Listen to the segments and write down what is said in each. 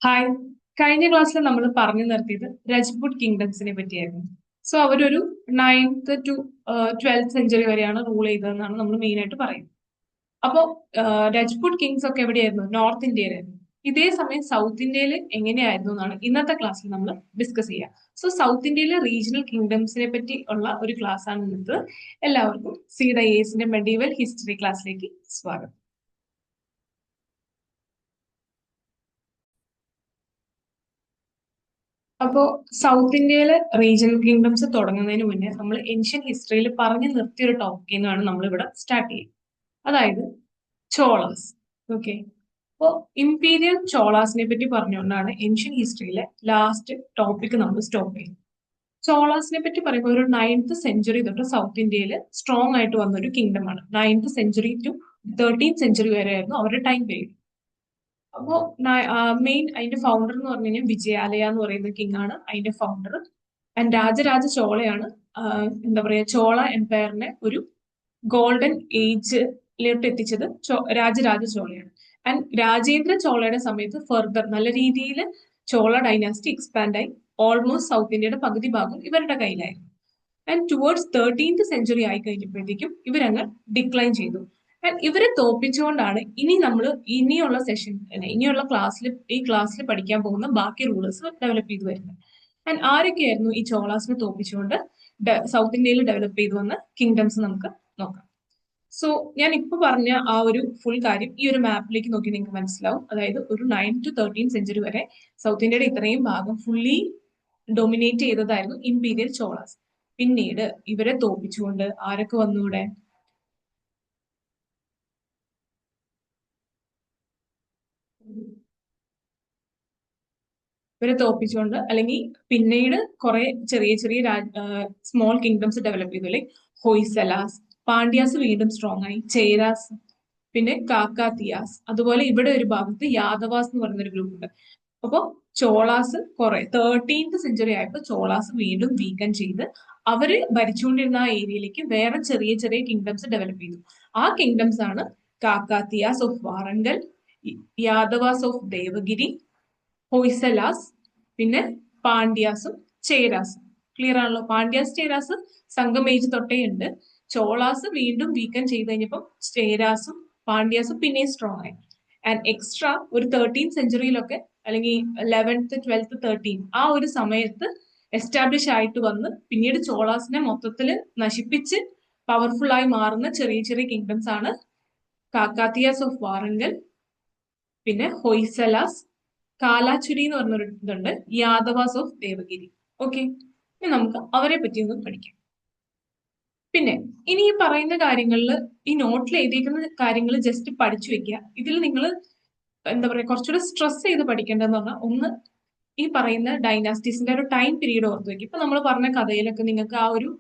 Hi. കഴിഞ്ഞ ക്ലാസ്സിൽ നമ്മൾ പറഞ്ഞു നിർത്തിയത് രജ്പുത് കിങ്ഡംസിനെ പറ്റിയായിരുന്നു. സോ അവരൊരു നയൻത്ത് ടു 12th സെഞ്ചുറി വരെയാണ് റൂൾ ചെയ്തതെന്നാണ് നമ്മൾ മെയിൻ ആയിട്ട് പറയുന്നത്. അപ്പോൾ രജ്പുത് കിങ്സ് ഒക്കെ എവിടെയായിരുന്നു? നോർത്ത് ഇന്ത്യയിലായിരുന്നു. ഇതേ സമയം സൗത്ത് ഇന്ത്യയിൽ എങ്ങനെയായിരുന്നു എന്നാണ് ഇന്നത്തെ ക്ലാസ്സിൽ നമ്മൾ ഡിസ്കസ് ചെയ്യുക. സോ സൗത്ത് ഇന്ത്യയിലെ റീജിയണൽ കിങ്ഡംസിനെ പറ്റി ഉള്ള ഒരു ക്ലാസ് ആണ് ഇന്നത്തെ. എല്ലാവർക്കും സീഡ എസിന്റെ മെഡീവൽ ഹിസ്റ്ററി ക്ലാസ്സിലേക്ക് സ്വാഗതം. അപ്പോ സൗത്ത് ഇന്ത്യയിലെ റീജിയണൽ കിങ്ഡംസ് തുടങ്ങുന്നതിന് മുന്നേ നമ്മൾ ഏൻഷ്യൻ ഹിസ്റ്ററിയിൽ പറഞ്ഞു നിർത്തിയ ഒരു ടോപ്പിക്കിൽ നിന്നാണ് നമ്മൾ ഇവിടെ സ്റ്റാർട്ട് ചെയ്യുന്നത്. അതായത് ചോളാസ്. ഓക്കെ. അപ്പോ ഇമ്പീരിയൽ ചോളാസിനെ പറ്റി പറഞ്ഞുകൊണ്ടാണ് ഏൻഷ്യൻ ഹിസ്റ്ററിയിലെ ലാസ്റ്റ് ടോപ്പിക് നമ്മൾ സ്റ്റോപ്പ് ചെയ്യുന്നത്. ചോളാസിനെ പറ്റി പറയുമ്പോൾ ഒരു 9th സെഞ്ചുറി തൊട്ട് സൗത്ത് ഇന്ത്യയിൽ സ്ട്രോങ് ആയിട്ട് വന്ന ഒരു കിങ്ഡം ആണ്. 9th century to 13th century വരെ ആയിരുന്നു അവരുടെ ടൈം പീരീഡ്. അപ്പോ മെയിൻ അതിന്റെ ഫൗണ്ടർ എന്ന് പറഞ്ഞു കഴിഞ്ഞാൽ വിജയാലയ എന്ന് പറയുന്ന കിങ് ആണ് അതിന്റെ ഫൗണ്ടർ. ആൻഡ് രാജരാജ ചോളയാണ് എന്താ പറയാ ചോള എംപയറിനെ ഒരു ഗോൾഡൻ ഏജിലോട്ട് എത്തിച്ചത് രാജരാജ ചോളയാണ്. ആൻഡ് രാജേന്ദ്ര ചോളയുടെ സമയത്ത് ഫർദർ നല്ല രീതിയിൽ ചോള ഡൈനാസ്റ്റി എക്സ്പാൻഡ് ആയി ഓൾമോസ്റ്റ് സൗത്ത് ഇന്ത്യയുടെ പകുതി ഭാഗം ഇവരുടെ കയ്യിലായിരുന്നു. ആൻഡ് ടുവേർഡ്സ് 13th സെഞ്ചുറി ആയി കഴിഞ്ഞപ്പോഴത്തേക്കും ഇവരങ്ങ് ഡിക്ലൈൻ ചെയ്തു. ആൻഡ് ഇവരെ തോപ്പിച്ചുകൊണ്ടാണ് ഇനിയുള്ള സെഷൻ ഇനിയുള്ള ക്ലാസ്സിൽ പഠിക്കാൻ പോകുന്ന ബാക്കി റൂളേഴ്സ് ഡെവലപ്പ് ചെയ്തു വരുന്നത്. ആൻഡ് ആരൊക്കെയായിരുന്നു ഈ ചോളാസിനെ തോപ്പിച്ചുകൊണ്ട് സൗത്ത് ഇന്ത്യയിൽ ഡെവലപ്പ് ചെയ്തു വന്ന കിങ്ഡംസ് നമുക്ക് നോക്കാം. സോ ഞാൻ ഇപ്പൊ പറഞ്ഞ ആ ഒരു ഫുൾ കാര്യം ഈ ഒരു മാപ്പിലേക്ക് നോക്കി നിങ്ങൾക്ക് മനസ്സിലാവും. അതായത് ഒരു 9th to 13th സെഞ്ചുറി വരെ സൗത്ത് ഇന്ത്യയുടെ ഇത്രയും ഭാഗം ഫുള്ളി ഡൊമിനേറ്റ് ചെയ്തതായിരുന്നു ഇമ്പീരിയൽ ചോളാസ്. പിന്നീട് ഇവരെ തോപ്പിച്ചുകൊണ്ട് ആരൊക്കെ വന്നൂടെ? ഇവരെ തോപ്പിച്ചുകൊണ്ട് അല്ലെങ്കിൽ പിന്നീട് കുറെ ചെറിയ ചെറിയ സ്മോൾ കിങ്ഡംസ് ഡെവലപ്പ് ചെയ്തു. ലൈക് ഹൊയ്സലാസ്, പാണ്ഡ്യാസ് വീണ്ടും സ്ട്രോങ് ആയി, ചേരാസ്, പിന്നെ കാക്കാത്തിയാസ്. അതുപോലെ ഇവിടെ ഒരു ഭാഗത്ത് യാദവാസ് എന്ന് പറയുന്ന ഒരു ഗ്രൂപ്പ് ഉണ്ട്. അപ്പോ ചോളാസ് കുറെ 13th സെഞ്ചുറി ആയപ്പോൾ ചോളാസ് വീണ്ടും വീക്കൻ ചെയ്ത് അവര് ഭരിച്ചുകൊണ്ടിരുന്ന ആ ഏരിയയിലേക്ക് വേറെ ചെറിയ ചെറിയ കിങ്ഡംസ് ഡെവലപ്പ് ചെയ്തു. ആ കിങ്ഡംസ് ആണ് കാക്കാത്തിയാസ് ഓഫ് വാറങ്കൽ, യാദവാസ് ഓഫ് ദേവഗിരി, ഹൊയ്സലാസ്, പിന്നെ പാണ്ഡ്യാസും ചേരാസും. ക്ലിയർ ആണല്ലോ? പാണ്ഡ്യാസ് ചേരാസ് സംഘം ഏജ് തൊട്ടേ ഉണ്ട്. ചോളാസ് വീണ്ടും വീക്കൻ ചെയ്ത് കഴിഞ്ഞപ്പോൾ ചേരാസും പാണ്ഡ്യാസും പിന്നെയും സ്ട്രോങ് ആയി. ആൻഡ് എക്സ്ട്രാ ഒരു 13th സെഞ്ചുറിയിലൊക്കെ അല്ലെങ്കിൽ 11th 12th 13 ആ ഒരു സമയത്ത് എസ്റ്റാബ്ലിഷ് ആയിട്ട് വന്ന് പിന്നീട് ചോളാസിനെ മൊത്തത്തിൽ നശിപ്പിച്ച് പവർഫുൾ ആയി മാറുന്ന ചെറിയ ചെറിയ കിങ്ഡംസ് ആണ് കാക്കാത്തിയാസ് ഓഫ് വാറങ്കൽ, പിന്നെ ഹൊയ്സലാസ്, കാലാചുരി എന്ന് പറഞ്ഞൊരു ഇതുണ്ട്, യാദവാസ് ഓഫ് ദേവഗിരി. ഓക്കെ. ഇനി നമുക്ക് അവരെ പറ്റി ഒന്ന് പഠിക്കാം. പിന്നെ ഇനി ഈ പറയുന്ന കാര്യങ്ങളിൽ ഈ നോട്ടിൽ എഴുതിയിരിക്കുന്ന കാര്യങ്ങൾ ജസ്റ്റ് പഠിച്ചു വെക്കുക. ഇതിൽ നിങ്ങൾ എന്താ പറയാ കുറച്ചുകൂടെ സ്ട്രെസ് ചെയ്ത് പഠിക്കേണ്ടതെന്ന് പറഞ്ഞാൽ ഒന്ന് ഈ പറയുന്ന ഡൈനാസ്റ്റീസിന്റെ ഒരു ടൈം പീരീഡ് ഓർത്ത് വെക്കും. ഇപ്പൊ നമ്മൾ പറഞ്ഞ കഥയിലൊക്കെ നിങ്ങൾക്ക് ആ ഒരു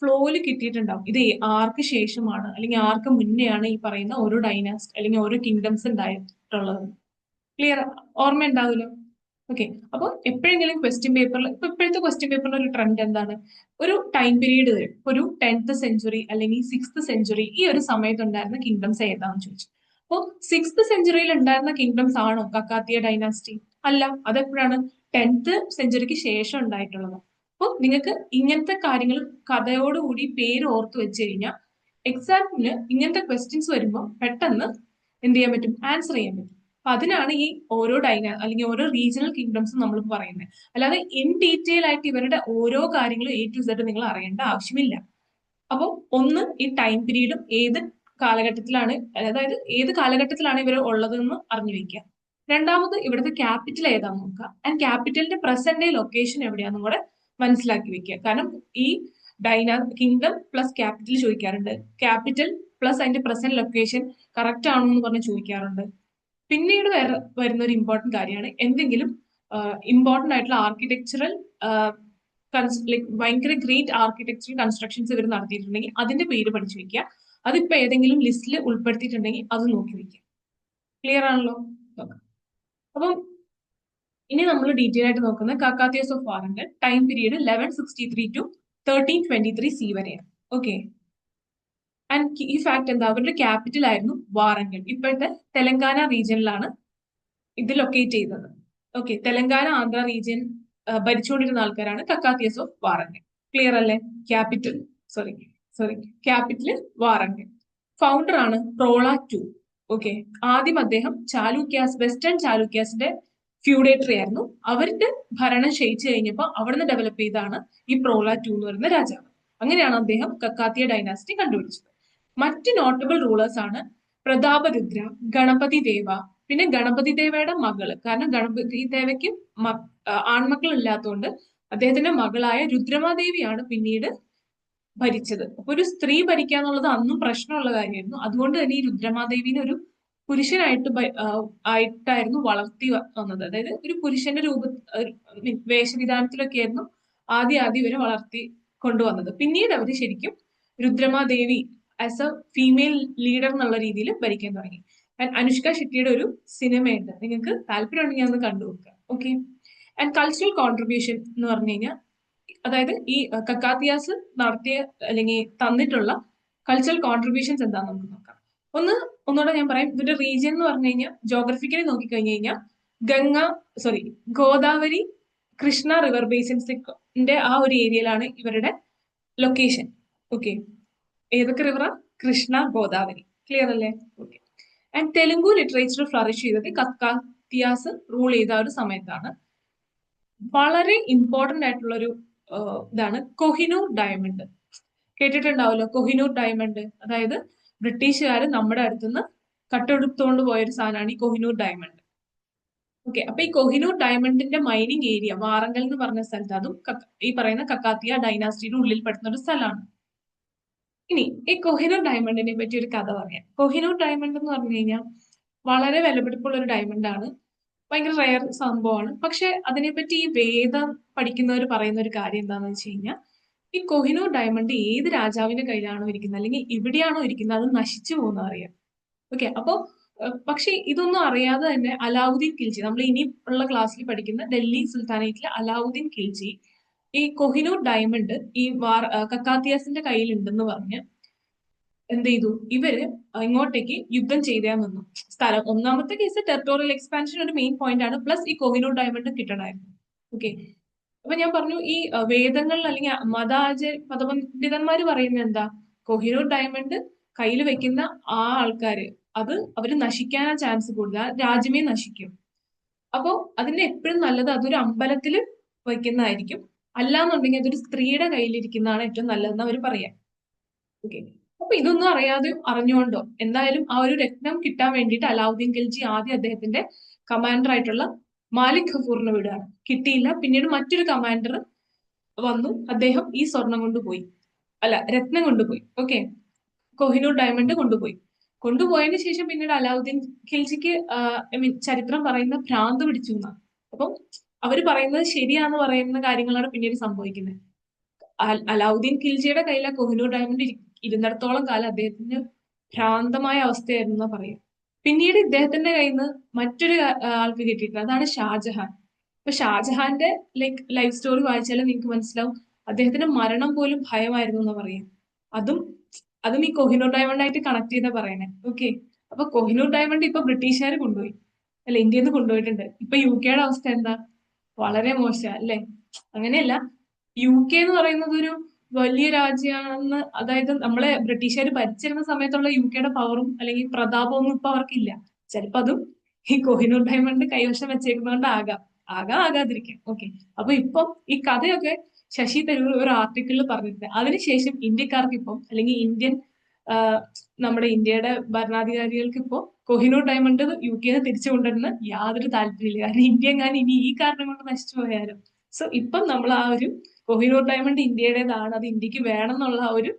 ഫ്ലോയിൽ കിട്ടിയിട്ടുണ്ടാവും. ഇത് ആർക്ക് ശേഷമാണ് അല്ലെങ്കിൽ ആർക്ക് മുന്നെയാണ് ഈ പറയുന്ന ഓരോ ഡൈനാസ്റ്റ് അല്ലെങ്കിൽ ഓരോ കിങ്ഡംസ് ഉണ്ടായിട്ടുള്ളത്. ക്ലിയർ? ഓർമ്മ ഉണ്ടാവില്ല? ഓക്കെ. അപ്പോൾ എപ്പോഴെങ്കിലും ക്വസ്റ്റ്യൻ പേപ്പറിൽ ഇപ്പൊ ഇപ്പോഴത്തെ ക്വസ്റ്റ്യൻ പേപ്പറിന്റെ ഒരു ട്രെൻഡ് എന്താണ്? ഒരു ടൈം പീരീഡ് വരും. ഒരു 10th സെഞ്ചുറി അല്ലെങ്കിൽ 6th സെഞ്ചുറി ഈ ഒരു സമയത്ത് ഉണ്ടായിരുന്ന കിങ്ഡംസ് ഏതാണെന്ന് ചോദിച്ചു. അപ്പോൾ 6th സെഞ്ചുറിയിൽ ഉണ്ടായിരുന്ന കിങ്ഡംസ് ആണോ കക്കാത്തിയ ഡൈനാസ്റ്റി? അല്ല. അതെപ്പോഴാണ്? 10th സെഞ്ചുറിക്ക് ശേഷം ഉണ്ടായിട്ടുള്ളത്. അപ്പോൾ നിങ്ങൾക്ക് ഇങ്ങനത്തെ കാര്യങ്ങൾ കഥയോടുകൂടി പേര് ഓർത്ത് വെച്ച് കഴിഞ്ഞാൽ എക്സാമിന് ഇങ്ങനത്തെ ക്വസ്റ്റ്യൻസ് വരുമ്പോൾ പെട്ടെന്ന് എന്ത് ചെയ്യാൻ പറ്റും? ആൻസർ ചെയ്യാൻ പറ്റും. അപ്പൊ അതിനാണ് ഈ ഓരോ അല്ലെങ്കിൽ ഓരോ റീജിയണൽ കിങ്ഡംസും നമ്മൾ പറയുന്നത്. അല്ലാതെ ഇൻ ഡീറ്റെയിൽ ആയിട്ട് ഇവരുടെ ഓരോ കാര്യങ്ങളും A to Z നിങ്ങൾ അറിയേണ്ട ആവശ്യമില്ല. അപ്പോൾ ഒന്ന് ഈ ടൈം പീരീഡും ഏത് കാലഘട്ടത്തിലാണ്, അതായത് ഏത് കാലഘട്ടത്തിലാണ് ഇവർ ഉള്ളതെന്ന് അറിഞ്ഞു വെക്കുക. രണ്ടാമത് ഇവിടുത്തെ ക്യാപിറ്റൽ ഏതാന്ന് നോക്കുക. ആൻഡ് ക്യാപിറ്റലിന്റെ പ്രസന്റ് ലൊക്കേഷൻ എവിടെയാണെന്നും കൂടെ മനസ്സിലാക്കി വെക്കുക. കാരണം ഈ കിങ്ഡം പ്ലസ് ക്യാപിറ്റൽ ചോദിക്കാറുണ്ട്. ക്യാപിറ്റൽ പ്ലസ് അതിന്റെ പ്രസന്റ് ലൊക്കേഷൻ കറക്റ്റ് ആണോ എന്ന് പറഞ്ഞ് ചോദിക്കാറുണ്ട്. പിന്നീട് വരുന്ന ഒരു ഇമ്പോർട്ടന്റ് കാര്യമാണ് എന്തെങ്കിലും ഇമ്പോർട്ടന്റ് ആയിട്ടുള്ള ആർക്കിടെക്ചറൽ ലൈക് ഭയങ്കര ഗ്രേറ്റ് ആർക്കിടെക്ചറൽ കൺസ്ട്രക്ഷൻസ് ഇവർ നടത്തിയിട്ടുണ്ടെങ്കിൽ അതിന്റെ പേര് പഠിച്ചു വെക്കുക. അതിപ്പോ ഏതെങ്കിലും ലിസ്റ്റിൽ ഉൾപ്പെടുത്തിയിട്ടുണ്ടെങ്കിൽ അത് നോക്കി വെക്കുക. ക്ലിയർ ആണല്ലോ? അപ്പം ഇനി നമ്മൾ ഡീറ്റെയിൽ ആയിട്ട് നോക്കുന്നത് Kakatiyas of Warangal time period 1163 to 1323 C വരെയാണ്. ഓക്കെ. ആൻഡ് ഈ ഫാക്ട് എന്താ? അവരുടെ ക്യാപിറ്റൽ ആയിരുന്നു വാറങ്കൽ. ഇപ്പോഴത്തെ തെലങ്കാന റീജിയനിലാണ് ഇത് ലൊക്കേറ്റ് ചെയ്തത്. ഓക്കെ, തെലങ്കാന ആന്ധ്ര റീജിയൻ ഭരിച്ചുകൊണ്ടിരുന്ന ആൾക്കാരാണ് കക്കാത്തിയസ് ഓഫ് വാറങ്കൽ. ക്ലിയർ അല്ലേ? Capital sorry sorry capital Warangal. Founder ആണ് പ്രോള ടു. ഓക്കെ, ആദ്യം അദ്ദേഹം ചാലൂക്യാസ്, വെസ്റ്റേൺ ചാലൂക്യാസിന്റെ ഫ്യൂഡേറ്ററി ആയിരുന്നു. അവരുടെ ഭരണം ക്ഷയിച്ചു കഴിഞ്ഞപ്പോൾ അവിടുന്ന് ഡെവലപ്പ് ചെയ്താണ് ഈ പ്രോള ടു എന്ന് പറയുന്ന രാജാവ്. അങ്ങനെയാണ് അദ്ദേഹം കക്കാത്തിയ ഡൈനാസ്റ്റി കണ്ടുപിടിച്ചത്. മറ്റ് നോട്ടബിൾ റൂളേഴ്സ് ആണ് പ്രതാപരുദ്ര, ഗണപതി ദേവ, പിന്നെ ഗണപതി ദേവയുടെ മകള്, കാരണം ഗണപതി ദേവയ്ക്ക് ആൺമക്കൾ ഇല്ലാത്തതുകൊണ്ട് അദ്ദേഹത്തിന്റെ മകളായ രുദ്രമാദേവിയാണ് പിന്നീട് ഭരിച്ചത്. അപ്പൊ ഒരു സ്ത്രീ ഭരിക്കുക എന്നുള്ളത് അന്നും പ്രശ്നമുള്ള കാര്യമായിരുന്നു. അതുകൊണ്ട് തന്നെ ഈ രുദ്രമാദേവിനെ ഒരു പുരുഷനായിട്ട് ആയിട്ടായിരുന്നു വളർത്തി വന്നത്. അതായത് ഒരു പുരുഷന്റെ വേഷവിധാനത്തിലൊക്കെ ആയിരുന്നു ആദ്യം ഇവരെ വളർത്തി കൊണ്ടുവന്നത്. പിന്നീട് അവര് ശരിക്കും രുദ്രമാദേവി ആസ് എ ഫീമെയിൽ ലീഡർ എന്നുള്ള രീതിയിൽ ഭരിക്കാൻ തുടങ്ങി. ആൻഡ് അനുഷ്ക ഷെട്ടിയുടെ ഒരു സിനിമയുണ്ട്, നിങ്ങൾക്ക് താല്പര്യമുണ്ടെങ്കിൽ ഒന്ന് കണ്ടു നോക്കുക. ഓക്കെ, ആൻഡ് കൾച്ചറൽ കോൺട്രിബ്യൂഷൻ എന്ന് പറഞ്ഞു കഴിഞ്ഞാൽ, അതായത് ഈ കക്കാത്തിയാസ് നടത്തിയ അല്ലെങ്കിൽ തന്നിട്ടുള്ള കൾച്ചറൽ കോൺട്രിബ്യൂഷൻസ് എന്താണെന്ന് നമുക്ക് നോക്കാം. ഒന്നുകൂടെ ഞാൻ പറയാം. ഇതിന്റെ റീജിയൻ എന്ന് പറഞ്ഞു കഴിഞ്ഞാൽ ജോഗ്രഫിക്കലി നോക്കിക്കഴിഞ്ഞു കഴിഞ്ഞാൽ ഗോദാവരി കൃഷ്ണ റിവർ ബേസിൻസിന്റെ ആ ഒരു ഏരിയയിലാണ് ഇവരുടെ ലൊക്കേഷൻ. ഓക്കെ, ഏതൊക്കെ റിവറാ? കൃഷ്ണ, ഗോദാവരി. ക്ലിയർ അല്ലേ? Okay. And Telugu literature flourish ചെയ്തത് കക്കാത്തിയാസ് റൂൾ ചെയ്ത ഒരു സമയത്താണ്. വളരെ ഇമ്പോർട്ടന്റ് ആയിട്ടുള്ള ഒരു ഇതാണ് കൊഹിനൂർ ഡയമണ്ട്. കേട്ടിട്ടുണ്ടാവല്ലോ കൊഹിനൂർ ഡയമണ്ട്. അതായത് ബ്രിട്ടീഷുകാർ നമ്മുടെ അടുത്തുനിന്ന് കട്ടെടുത്തുകൊണ്ട് പോയൊരു സാധനമാണ് ഈ കൊഹിനൂർ ഡയമണ്ട്. ഓക്കെ, അപ്പൊ ഈ കൊഹിനൂർ ഡയമണ്ടിന്റെ മൈനിങ് ഏരിയ വാറങ്കൽ എന്ന് പറഞ്ഞ സ്ഥലത്ത്, അതും ഈ പറയുന്ന കക്കാത്തിയ ഡൈനാസ്റ്റിയുടെ ഉള്ളിൽ പെടുന്ന ഒരു സ്ഥലമാണ്. ഇനി ഈ കൊഹിനൂർ ഡയമണ്ടിനെ പറ്റി ഒരു കഥ പറയാം. കൊഹിനൂർ ഡയമണ്ട് എന്ന് പറഞ്ഞു കഴിഞ്ഞാൽ വളരെ വിലപിടിപ്പുള്ള ഒരു ഡയമണ്ട് ആണ്. ഭയങ്കര റയർ സംഭവമാണ്. പക്ഷെ അതിനെപ്പറ്റി ഈ വേദം പഠിക്കുന്നവർ പറയുന്ന ഒരു കാര്യം എന്താണെന്ന് വെച്ച് കഴിഞ്ഞാൽ, ഈ കൊഹിനൂർ ഡയമണ്ട് ഏത് രാജാവിന്റെ കയ്യിലാണോ ഇരിക്കുന്നത് അല്ലെങ്കിൽ എവിടെയാണോ ഇരിക്കുന്നത് അത് നശിച്ചു പോകുന്ന അറിയാം. ഓക്കെ, അപ്പോ പക്ഷെ ഇതൊന്നും അറിയാതെ തന്നെ അലാവുദ്ദീൻ ഖിൽജി, നമ്മൾ ഇനി ഉള്ള ക്ലാസ്സിൽ പഠിക്കുന്ന ഡൽഹി സുൽത്താനേറ്റിലെ അലാവുദ്ദീൻ ഖിൽജി ഈ കൊഹിനൂർ ഡയമണ്ട് ഈ കക്കാത്തിയാസിന്റെ കയ്യിലുണ്ടെന്ന് പറഞ്ഞ് എന്ത് ചെയ്തു, ഇവര് ഇങ്ങോട്ടേക്ക് യുദ്ധം ചെയ്താൽ നിന്നു. സ്ഥലം, ഒന്നാമത്തെ കേസ് ടെറിട്ടോറിയൽ എക്സ്പാൻഷൻ ഒരു മെയിൻ പോയിന്റ് ആണ്. പ്ലസ് ഈ കൊഹിനൂർ ഡയമണ്ട് കിട്ടണമായിരുന്നു. ഓക്കെ, അപ്പൊ ഞാൻ പറഞ്ഞു ഈ വേദങ്ങളിൽ അല്ലെങ്കിൽ മതപണ്ഡിതന്മാര് പറയുന്നത് എന്താ, കൊഹിനൂർ ഡയമണ്ട് കയ്യിൽ വെക്കുന്ന ആ ആൾക്കാര് അവര് നശിക്കാനാ ചാൻസ് കൂടുതൽ, രാജ്യമേ നശിക്കും. അപ്പോ അതിന്റെ എപ്പോഴും നല്ലത് അതൊരു അമ്പലത്തിൽ വയ്ക്കുന്നതായിരിക്കും. അല്ലാന്നുണ്ടെങ്കിൽ അതൊരു സ്ത്രീയുടെ കയ്യിലിരിക്കുന്നതാണ് ഏറ്റവും നല്ലതെന്ന് അവർ പറയാം. ഓക്കെ, അപ്പൊ ഇതൊന്നും അറിഞ്ഞുകൊണ്ടോ എന്തായാലും ആ ഒരു രത്നം കിട്ടാൻ വേണ്ടിയിട്ട് അലാവുദ്ദീൻ ഖിൽജി ആദ്യം അദ്ദേഹത്തിന്റെ കമാൻഡർ ആയിട്ടുള്ള മാലിക് ഗഫൂറിനെ വിടുകയാണ്. കിട്ടിയില്ല. പിന്നീട് മറ്റൊരു കമാൻഡർ വന്നു, അദ്ദേഹം ഈ സ്വർണം കൊണ്ടുപോയി, രത്നം കൊണ്ടുപോയി. ഓക്കെ, കൊഹിനൂർ ഡയമണ്ട് കൊണ്ടുപോയതിനു ശേഷം പിന്നീട് അലാവുദ്ദീൻ ഖിൽജിക്ക് ചരിത്രം പറയുന്ന ഭ്രാന്ത് പിടിച്ചു എന്നാണ്. അപ്പം അവര് പറയുന്നത് ശരിയാന്ന് പറയുന്ന കാര്യങ്ങളാണ് പിന്നീട് സംഭവിക്കുന്നത്. അലാവുദ്ദീൻ ഖിൽജിയുടെ കയ്യിലെ കൊഹിനൂർ ഡയമണ്ട് ഇരുന്നിടത്തോളം കാലം അദ്ദേഹത്തിന് ഭ്രാന്തമായ അവസ്ഥയായിരുന്നു എന്നാ പറയാം. പിന്നീട് ഇദ്ദേഹത്തിന്റെ കയ്യിൽ നിന്ന് മറ്റൊരു ആൾക്ക് കിട്ടിയിട്ടുണ്ട്, അതാണ് ഷാജഹാൻ. അപ്പൊ ഷാജഹാന്റെ ലൈഫ് സ്റ്റോറി വായിച്ചാൽ നിങ്ങൾക്ക് മനസ്സിലാവും, അദ്ദേഹത്തിന്റെ മരണം പോലും ഭയമായിരുന്നു എന്ന് പറയാം. അതും ഈ കൊഹിനൂർ ഡയമണ്ട് ആയിട്ട് കണക്ട് ചെയ്താ പറയണേ. ഓക്കെ, അപ്പൊ കൊഹിനൂർ ഡയമണ്ട് ഇപ്പൊ ബ്രിട്ടീഷുകാർ കൊണ്ടുപോയി, ഇന്ത്യയിൽ നിന്ന് കൊണ്ടുപോയിട്ടുണ്ട്. ഇപ്പൊ UK അവസ്ഥ എന്താ? വളരെ മോശം അല്ലേ? അങ്ങനെയല്ല, UK എന്ന് പറയുന്നത് ഒരു വലിയ രാജ്യമാണെന്ന്, അതായത് നമ്മളെ ബ്രിട്ടീഷുകാർ ഭരിച്ചിരുന്ന സമയത്തുള്ള UK പവറും അല്ലെങ്കിൽ പ്രതാപവും ഒന്നും ഇപ്പൊ അവർക്കില്ല. ചിലപ്പോ അതും ഈ കൊഹിനൂർ ഡയമണ്ട് കൈവശം വെച്ചേക്കുന്നതുകൊണ്ട് ആകാതിരിക്കാം. ഓക്കെ, അപ്പൊ ഇപ്പം ഈ കഥയൊക്കെ ശശി തരൂർ ഒരു ആർട്ടിക്കിളിൽ പറഞ്ഞിട്ടുണ്ട്. അതിനുശേഷം ഇന്ത്യക്കാർക്ക് ഇപ്പം അല്ലെങ്കിൽ നമ്മുടെ ഇന്ത്യയുടെ ഭരണാധികാരികൾക്ക് ഇപ്പോ കൊഹിനൂർ ഡയമണ്ട് UK തിരിച്ചു കൊണ്ടുവരുന്ന യാതൊരു താല്പര്യമില്ല. കാരണം ഇന്ത്യ എങ്ങാനും ഇനി ഈ കാരണം കൊണ്ട് നശിച്ചു പോയാലും. സോ ഇപ്പം നമ്മൾ ആ ഒരു കൊഹിനൂർ ഡയമണ്ട് ഇന്ത്യയുടേതാണ്, അത് ഇന്ത്യക്ക് വേണം എന്നുള്ള ആ ഒരു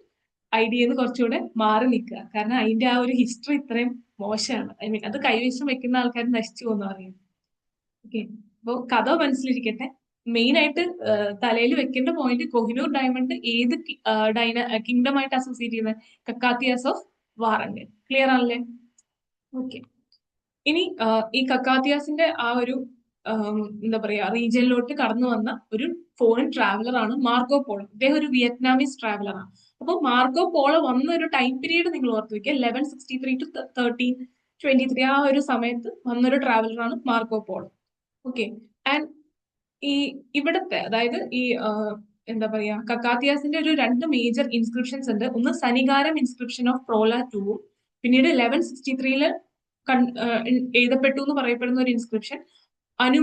ഐഡിയന്ന് കുറച്ചുകൂടെ മാറി നിൽക്കുക. കാരണം അതിന്റെ ആ ഒരു ഹിസ്റ്ററി ഇത്രയും മോശമാണ്. അത് കൈവശം വെക്കുന്ന ആൾക്കാർ നശിച്ചു പോകുന്ന പറയും. ഓക്കെ, അപ്പൊ കഥ മനസ്സിലിരിക്കട്ടെ. മെയിൻ ആയിട്ട് തലയിൽ വെക്കേണ്ട പോയിന്റ്, കൊഹിനൂർ ഡയമണ്ട് ഏത് കിങ്ഡം ആയിട്ട് അസോസിയേറ്റ് ചെയ്യുന്നത്? കക്കാത്തിയാസ് ഓഫ് വാറങ്കൽ. ക്ലിയർ ആണല്ലേ? ഓക്കെ, ഇനി ഈ കക്കാത്തിയാസിന്റെ ആ ഒരു എന്താ പറയാ റീജിയനിലോട്ട് കടന്നു വന്ന ഒരു ഫോറിൻ ട്രാവലർ ആണ് മാർക്കോ പോളോ. ഇദ്ദേഹം ഒരു വിയറ്റ്നാമീസ് ട്രാവലർ ആണ്. അപ്പൊ മാർക്കോ പോളോ വന്ന ഒരു ടൈം പീരീഡ് നിങ്ങൾ ഓർത്ത് വെക്കുക, 1163 to 1323 ആ ഒരു സമയത്ത് വന്നൊരു ട്രാവലർ ആണ് മാർക്കോ പോളോ. ഓക്കെ, ആൻഡ് ഈ ഇവിടത്തെ അതായത് ഈ എന്താ പറയാ കക്കാത്തിയാസിന്റെ ഒരു രണ്ട് മേജർ ഇൻസ്ക്രിപ്ഷൻസ് ഉണ്ട്. ഒന്ന് സനികാരം ഇൻസ്ക്രിപ്ഷൻ ഓഫ് പ്രോല ടൂവും പിന്നീട് 1163 എഴുതപ്പെട്ടു എന്ന് പറയപ്പെടുന്ന ഒരു ഇൻസ്ക്രിപ്ഷൻ അനു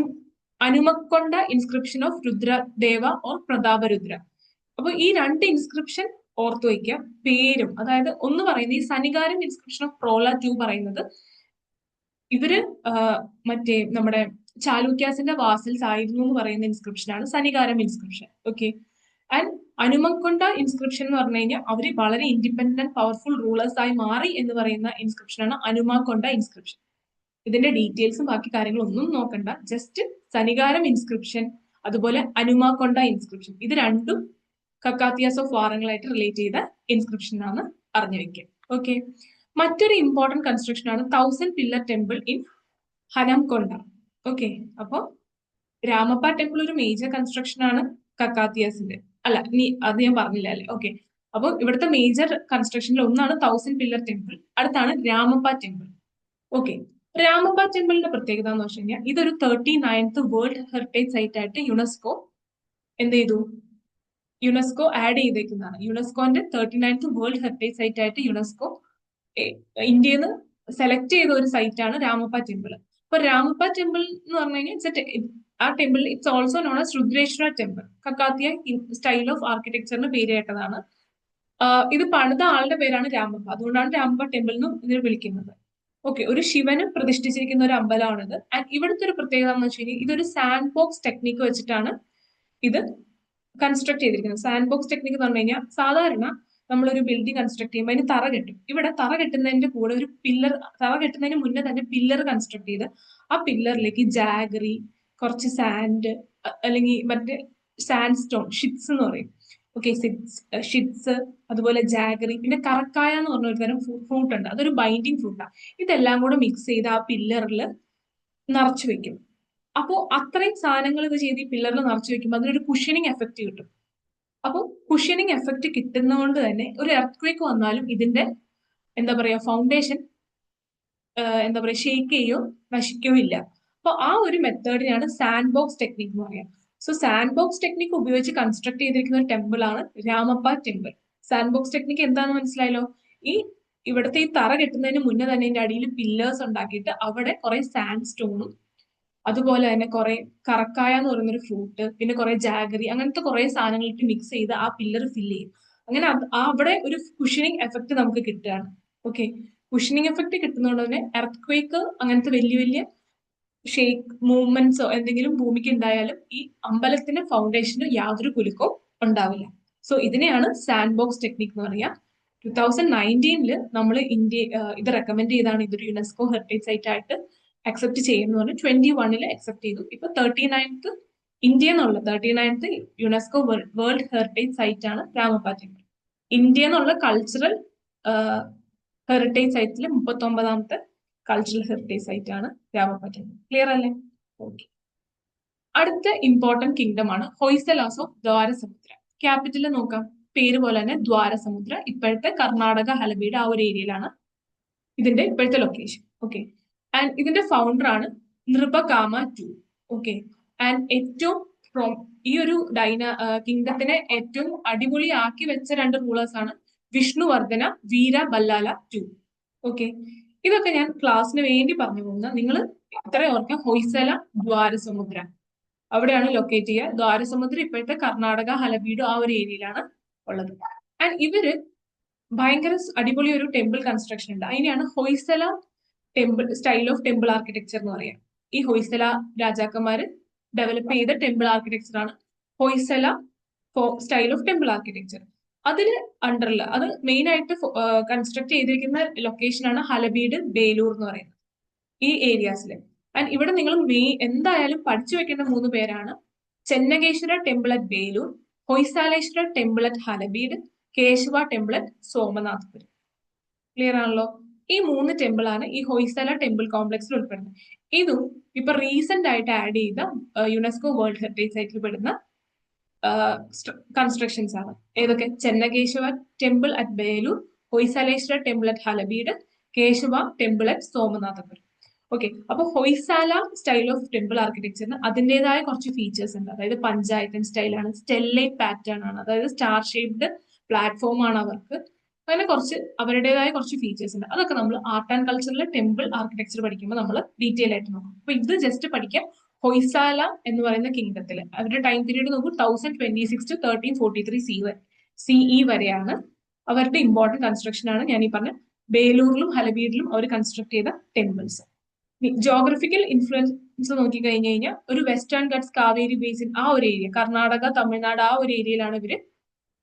Anumakonda inscription of Rudradeva or Prataparudra. അപ്പൊ ഈ രണ്ട് ഇൻസ്ക്രിപ്ഷൻ ഓർത്തു വയ്ക്കുക. പേരും അതായത് ഒന്ന് പറയുന്നത് ഈ സനികാരം ഇൻസ്ക്രിപ്ഷൻ ഓഫ് പ്രോല ടു പറയുന്നത് ഇവര് മറ്റേ നമ്മുടെ ചാലൂക്യാസിന്റെ വാസൽസ് ആയിരുന്നു എന്ന് പറയുന്ന ഇൻസ്ക്രിപ്ഷൻ ആണ് സനികാരം ഇൻസ്ക്രിപ്ഷൻ. ഓക്കെ. ആൻഡ് അനുമക്കൊണ്ട ഇൻസ്ക്രിപ്ഷൻ എന്ന് പറഞ്ഞു കഴിഞ്ഞാൽ അവര് വളരെ ഇൻഡിപെൻഡന്റ് പവർഫുൾ റൂളേഴ്സ് ആയി മാറി എന്ന് പറയുന്ന ഇൻസ്ക്രിപ്ഷൻ ആണ് അനുമാക്കൊണ്ട ഇൻസ്ക്രിപ്ഷൻ. ഇതിന്റെ ഡീറ്റെയിൽസും ബാക്കി കാര്യങ്ങളും ഒന്നും നോക്കണ്ട. ജസ്റ്റ് സനികാരം ഇൻസ്ക്രിപ്ഷൻ അതുപോലെ അനുമാക്കൊണ്ട ഇൻസ്ക്രിപ്ഷൻ ഇത് രണ്ടും കക്കാത്തിയാസ് ഓഫ് വാറങ്ങളായിട്ട് റിലേറ്റ് ചെയ്ത ഇൻസ്ക്രിപ്ഷൻ ആണ് അറിഞ്ഞു വെക്കുക. ഓക്കെ. മറ്റൊരു ഇമ്പോർട്ടന്റ് കൺസ്ട്രക്ഷൻ ആണ് 1000 pillar temple in Hanamkonda. Okay. അപ്പൊ രാമപ്പ ടെമ്പിൾ ഒരു മേജർ കൺസ്ട്രക്ഷൻ ആണ് കക്കാത്തിയാസിന്റെ. അല്ല നീ അത് ഞാൻ പറഞ്ഞില്ല അല്ലേ. ഓക്കെ. അപ്പൊ ഇവിടുത്തെ മേജർ കൺസ്ട്രക്ഷനിൽ ഒന്നാണ് 1000 പില്ലർ ടെമ്പിൾ, അടുത്താണ് രാമപ്പ ടെമ്പിൾ. ഓക്കെ. രാമപ്പ ടെമ്പിളിന്റെ പ്രത്യേകത എന്ന് വെച്ച് കഴിഞ്ഞാൽ ഇതൊരു 39th വേൾഡ് ഹെറിറ്റേജ് സൈറ്റ് ആയിട്ട് യുനെസ്കോ എന്ത് ചെയ്തു, യുനെസ്കോ ആഡ് ചെയ്തേക്കുന്നതാണ്. യുനെസ്കോന്റെ 39th വേൾഡ് ഹെറിറ്റേജ് സൈറ്റ് ആയിട്ട് യുനെസ്കോ ഇന്ത്യയിൽ നിന്ന് സെലക്ട് ചെയ്ത ഒരു സൈറ്റ് ആണ് രാമപ്പ ടെമ്പിൾ. അപ്പൊ രാമപ്പ ടെമ്പിൾ എന്ന് പറഞ്ഞു കഴിഞ്ഞാൽ ആ temple it's also known as Rudreshwara temple. Kakatiya style of ആർക്കിടെക്ചറിന് പേര് കേട്ടതാണ്. ഇത് പണിത ആളുടെ പേരാണ് രാമപ്പ, അതുകൊണ്ടാണ് രാമപ്പ ടെമ്പിൾ എന്ന് ഇതിനെ വിളിക്കുന്നത്. ഓക്കെ. ഒരു ശിവന് പ്രതിഷ്ഠിച്ചിരിക്കുന്ന ഒരു അമ്പലമാണിത്. ആൻഡ് ഇവിടുത്തെ ഒരു പ്രത്യേകത എന്ന് വെച്ച് കഴിഞ്ഞാൽ ഇതൊരു സാൻഡ് ബോക്സ് ടെക്നിക്ക് വെച്ചിട്ടാണ് ഇത് കൺസ്ട്രക്ട് ചെയ്തിരിക്കുന്നത്. സാൻഡ് ബോക്സ് ടെക്നിക്ക് എന്ന് പറഞ്ഞു കഴിഞ്ഞാൽ സാധാരണ നമ്മളൊരു ബിൽഡിംഗ് കൺസ്ട്രക്ട് ചെയ്യുമ്പോൾ അതിന് തറ കെട്ടും. ഇവിടെ തറ കെട്ടുന്നതിന്റെ കൂടെ ഒരു പില്ലർ, തറ കെട്ടുന്നതിന് മുന്നേ തന്നെ പില്ലർ കൺസ്ട്രക്ട് ചെയ്ത് ആ പില്ലറിലേക്ക് ജാഗറി, കുറച്ച് സാൻഡ് അല്ലെങ്കിൽ മറ്റേ സാൻഡ് സ്റ്റോൺ ഷിറ്റ്സ് എന്ന് പറയും. ഓക്കെ. ഷിറ്റ്സ് അതുപോലെ ജാഗറി പിന്നെ കറക്കായ എന്ന് പറഞ്ഞ ഒരു തരം ഫ്രൂട്ട് ഉണ്ട്, അതൊരു ബൈൻഡിങ് ഫ്രൂട്ടാണ്. ഇതെല്ലാം കൂടെ മിക്സ് ചെയ്ത് ആ പില്ലറിൽ നിറച്ചു വെക്കും. അപ്പോൾ അത്രയും സാധനങ്ങൾ ഇത് ചെയ്ത് ഈ പില്ലറിൽ നിറച്ചു വെക്കുമ്പോൾ അതിനൊരു കുഷനിങ് എഫക്റ്റ് കിട്ടും. അപ്പോൾ കുഷനിങ് എഫക്റ്റ് കിട്ടുന്നതുകൊണ്ട് തന്നെ ഒരു എർത്ത് വന്നാലും ഇതിന്റെ എന്താ പറയാ ഫൗണ്ടേഷൻ എന്താ പറയാ ഷേക്ക് ചെയ്യോ നശിക്കോ ഇല്ല. അപ്പൊ ആ ഒരു മെത്തേഡിനാണ് സാൻഡ് ബോക്സ് ടെക്നിക് എന്ന് പറയാം. സോ സാൻഡ് ബോക്സ് ടെക്നിക് ഉപയോഗിച്ച് കൺസ്ട്രക്ട് ചെയ്തിരിക്കുന്ന ഒരു ടെമ്പിൾ ആണ് Ramappa temple. Sand box technique എന്താണെന്ന് മനസ്സിലായല്ലോ. ഈ ഇവിടുത്തെ ഈ തറ കെട്ടുന്നതിന് മുന്നേ തന്നെ ഇതിന്റെ അടിയിൽ പില്ലേഴ്സ് ഉണ്ടാക്കിയിട്ട് അവിടെ കുറെ സാൻഡ് സ്റ്റോണും അതുപോലെ തന്നെ കുറെ കറക്കായ എന്ന് പറയുന്ന ഒരു ഫ്രൂട്ട് പിന്നെ കുറെ ജാഗറി അങ്ങനത്തെ കുറെ സാധനങ്ങളിട്ട് മിക്സ് ചെയ്ത് ആ പില്ലർ ഫില്ല് ചെയ്യും. അങ്ങനെ അവിടെ ഒരു കുഷനിങ് എഫക്ട് നമുക്ക് കിട്ടുകയാണ്. ഓക്കെ. കുഷനിങ് എഫക്ട് കിട്ടുന്നതുകൊണ്ട് തന്നെ എർത്ത് അങ്ങനത്തെ വലിയ വലിയ ഷേക്ക് മൂവ്മെന്റ്സോ എന്തെങ്കിലും ഭൂമിക്ക് ഉണ്ടായാലും ഈ അമ്പലത്തിന്റെ ഫൗണ്ടേഷന് യാതൊരു കുലുക്കവും ഉണ്ടാവില്ല. സോ ഇതിനെയാണ് സാൻഡ് ബോക്സ് ടെക്നിക് എന്ന് പറയാ. 2019 നമ്മൾ ഇത് റെക്കമെൻഡ് ചെയ്താണ് ഇതൊരു യുനെസ്കോ ഹെറിറ്റേജ് സൈറ്റ് ആയിട്ട് അക്സെപ്റ്റ് ചെയ്യുന്നു പറഞ്ഞു. 21 അക്സെപ്റ്റ് ചെയ്തു. ഇപ്പൊ 39th ഇന്ത്യ എന്നുള്ള 39th UNESCO world heritage site ആണ് രാമപ്പ ടെമ്പിൾ. ഇന്ത്യ എന്നുള്ള കൾച്ചറൽ ഹെറിറ്റേജ് സൈറ്റിലെ 39ാമത്തെ കൾച്ചറൽ ഹെറിറ്റേജ് സൈറ്റ് ആണ് രാമപ്പ ടെമ്പിൾ. ക്ലിയർ അല്ലേ? ഓക്കെ. അടുത്ത ഇമ്പോർട്ടന്റ് കിങ്ഡം ആണ് ഹൊയ്സലാസ് ഓഫ് ദ്വാരസമുദ്ര. ക്യാപിറ്റൽ നോക്കാം, പേര് പോലെ തന്നെ ദ്വാരസമുദ്ര. ഇപ്പോഴത്തെ കർണാടക ഹലബിയുടെ ആ ഒരു ഏരിയയിലാണ് ഇതിന്റെ ഇപ്പോഴത്തെ ലൊക്കേഷൻ. ഓക്കെ. ആൻഡ് ഇതിന്റെ ഫൗണ്ടർ ആണ് നൃപകാമ ടു. ഓക്കെ. ആൻഡ് ഏറ്റവും ഈ ഒരു കിങ്ഡത്തിനെ ഏറ്റവും അടിപൊളിയാക്കി വെച്ച രണ്ട് റൂളേഴ്സ് ആണ് വിഷ്ണുവർദ്ധന വീര ബല്ലാല ടു. ഓക്കെ. ഇതൊക്കെ ഞാൻ ക്ലാസ്സിന് വേണ്ടി പറഞ്ഞു പോകുന്ന നിങ്ങൾ ഇത്ര ഓർക്കാം. ഹൊയ്സല ദ്വാരസമുദ്ര അവിടെയാണ് ലൊക്കേറ്റ് ചെയ്യുക. ദ്വാരസമുദ്ര ഇപ്പോഴത്തെ കർണാടക ഹലബീഡ് ആ ഒരു ഏരിയയിലാണ് ഉള്ളത്. ആൻഡ് ഇവര് ഭയങ്കര അടിപൊളി ഒരു ടെമ്പിൾ കൺസ്ട്രക്ഷൻ ഉണ്ട്. അതിനെയാണ് Hoysala temple style of temple architecture എന്ന് പറയാം. ഈ ഹൊയ്സല രാജാക്കന്മാര് ഡെവലപ്പ് ചെയ്ത ടെമ്പിൾ ആർക്കിടെക്ചർ ആണ് Hoysala style of temple architecture. അതില് അണ്ടറിൽ അത് മെയിൻ ആയിട്ട് കൺസ്ട്രക്ട് ചെയ്തിരിക്കുന്ന ലൊക്കേഷൻ ആണ് ഹലബീഡ് ബേലൂർ എന്ന് പറയുന്നത് ഈ ഏരിയാസിൽ. ആൻഡ് ഇവിടെ നിങ്ങൾ എന്തായാലും പഠിച്ചു വെക്കേണ്ട 3 പേരാണ് Chennakeshwara temple at Belur, Hoysaleswara temple at Halebid, Keshava temple at Somnathpuram. Clear ആണല്ലോ? ഈ 3 ടെമ്പിൾ ആണ് ഈ ഹൊയ്സല ടെമ്പിൾ കോംപ്ലക്സിൽ ഉൾപ്പെടുന്നത്. ഇതും ഇപ്പൊ റീസെന്റ് ആയിട്ട് ആഡ് ചെയ്ത യുനെസ്കോ വേൾഡ് ഹെറിറ്റേജ് സൈറ്റിൽ പെടുന്ന കൺസ്ട്രക്ഷൻസ് ആണ്. ഏതൊക്കെ? Chennakeshava temple at Belur, Hoysaleswara temple at Halebid, Keshava temple at Somanathapuram. Okay, അപ്പൊ ഹൊയ്സാല സ്റ്റൈൽ ഓഫ് ടെമ്പിൾ ആർക്കിടെക്ചറിന് അതിൻ്റെതായ കുറച്ച് ഫീച്ചേഴ്സ് ഉണ്ട്. അതായത് പഞ്ചായത്തൻ സ്റ്റൈലാണ്, സ്റ്റെല്ലൈറ്റ് പാറ്റേൺ ആണ്, അതായത് സ്റ്റാർ ഷേപ്ഡ് പ്ലാറ്റ്ഫോം ആണ് അവർക്ക്. അങ്ങനെ കുറച്ച് അവരുടേതായ കുറച്ച് ഫീച്ചേഴ്സ് ഉണ്ട്. അതൊക്കെ നമ്മൾ ആർട്ട് ആൻഡ് കൾച്ചറിലെ ടെമ്പിൾ ആർക്കിടെക്ചർ പഠിക്കുമ്പോൾ നമ്മൾ ഡീറ്റെയിൽ ആയിട്ട് നോക്കും. അപ്പൊ ഇത് ജസ്റ്റ് പഠിക്കാം. ഹൊയ്സാല എന്ന് പറയുന്ന കിങ്ഡത്തിൽ അവരുടെ ടൈം പീരീഡ് നോക്കും 1026 to 1343 CE വരെയാണ്. അവരുടെ ഇമ്പോർട്ടന്റ് കൺസ്ട്രക്ഷൻ ആണ് ഞാൻ ഈ പറഞ്ഞ ബേലൂരിലും ഹലബീഡിലും അവർ കൺസ്ട്രക്ട് ചെയ്ത ടെമ്പിൾസ്. ജോഗ്രഫിക്കൽ ഇൻഫ്ലുവൻസ് നോക്കി കഴിഞ്ഞു കഴിഞ്ഞാൽ ഒരു വെസ്റ്റേൺ ഗട്ട്സ് കാവേരി ബേസിൻ ആ ഒരു ഏരിയ, കർണാടക തമിഴ്നാട് ആ ഒരു ഏരിയയിലാണ് ഇവര്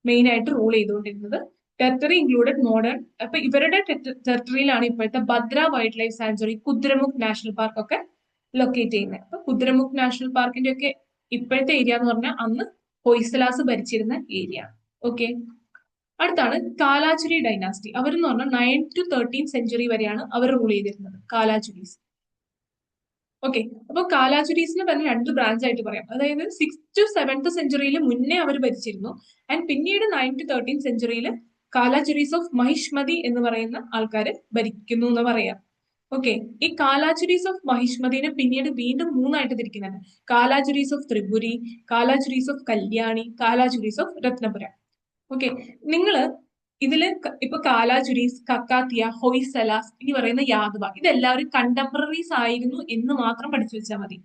മെയിൻ ആയിട്ട് റൂൾ ചെയ്തുകൊണ്ടിരുന്നത്. ടെറിട്ടറി ഇൻക്ലൂഡഡ് മോഡേൺ, അപ്പൊ ഇവരുടെ ടെറിട്ടറിയിലാണ് ഇപ്പോഴത്തെ Bhadra wildlife sanctuary, Kudremukh national park ഒക്കെ ലൊക്കേറ്റ് ചെയ്യുന്നത്. അപ്പൊ കുദ്രമുഖ് നാഷണൽ പാർക്കിന്റെ ഒക്കെ ഇപ്പോഴത്തെ ഏരിയ എന്ന് പറഞ്ഞാൽ അന്ന് ഹൊയ്സലാസ് ഭരിച്ചിരുന്ന ഏരിയ. ഓക്കെ, അടുത്താണ് കാലാചുരി ഡൈനാസ്റ്റി. അവരെന്ന് പറഞ്ഞാൽ 9 to 13 സെഞ്ചുറി വരെയാണ് അവർ റൂൾ ചെയ്തിരുന്നത്, കാലാചുരീസ്. ഓക്കെ, അപ്പൊ കാലാചുരീസിനെ തന്നെ രണ്ട് ബ്രാഞ്ച് ആയിട്ട് പറയാം. അതായത് 6th to 7th സെഞ്ചുറിയിൽ മുന്നേ അവർ ഭരിച്ചിരുന്നു. ആൻഡ് പിന്നീട് 9 to 13 സെഞ്ചുറിയിൽ കാലാചുരീസ് ഓഫ് മഹിഷ്മതി എന്ന് പറയുന്ന ആൾക്കാർ ഭരിക്കുന്നു എന്ന് പറയാം. ഓക്കെ, ഈ കാലാചുരീസ് ഓഫ് മഹിഷ്മതിനെ പിന്നീട് വീണ്ടും മൂന്നായിട്ട് തിരിക്കുന്നുണ്ട്. Kalachuris of Tripuri, Kalachuris of Kalyani, Kalachuris of Ratnapura. Okay, നിങ്ങള് ഇതില് ഇപ്പൊ കാലാചുരീസ്, കക്കാത്തിയ, ഹൊയ്സലാസ് ഇനി പറയുന്ന യാദവ, ഇതെല്ലാവരും കണ്ടംപററീസ് ആയിരുന്നു എന്ന് മാത്രം പഠിച്ചു വെച്ചാൽ മതി.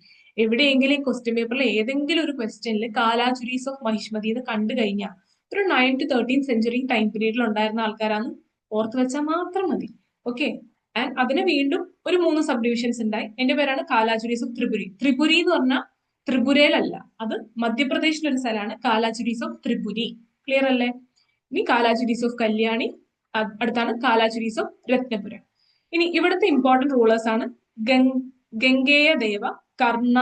എവിടെയെങ്കിലും ക്വസ്റ്റ്യൻ പേപ്പറിൽ ഏതെങ്കിലും ഒരു ക്വസ്റ്റ്യനിൽ കാലാചുരീസ് ഓഫ് മഹിഷ്മതി എന്ന് കണ്ടു കഴിഞ്ഞാൽ ഒരു 9 to 13 സെഞ്ചുറി ടൈം പീരീഡിൽ ഉണ്ടായിരുന്ന ആൾക്കാരാന്ന് ഓർത്ത് വെച്ചാൽ മാത്രം മതി. ഓക്കെ, ആൻഡ് അതിന് വീണ്ടും ഒരു 3 സബ് ഡിവിഷൻസ് ഉണ്ടായി. എന്റെ പേരാണ് കാലാചുരീസ് ഓഫ് ത്രിപുരി. ത്രിപുരി എന്ന് പറഞ്ഞാൽ ത്രിപുരയിലല്ല, അത് മധ്യപ്രദേശിലൊരു സ്ഥലമാണ് കാലാചുരീസ് ഓഫ് ത്രിപുരി. ക്ലിയർ അല്ലേ? ഇനി കാലാചുരീസ് ഓഫ് കല്യാണി, അടുത്താണ് കാലാചുരീസ് ഓഫ് രത്നപുര. ഇനി ഇവിടുത്തെ ഇമ്പോർട്ടന്റ് റൂളേഴ്സ് ആണ് ഗംഗേയ ദേവ, കർണ,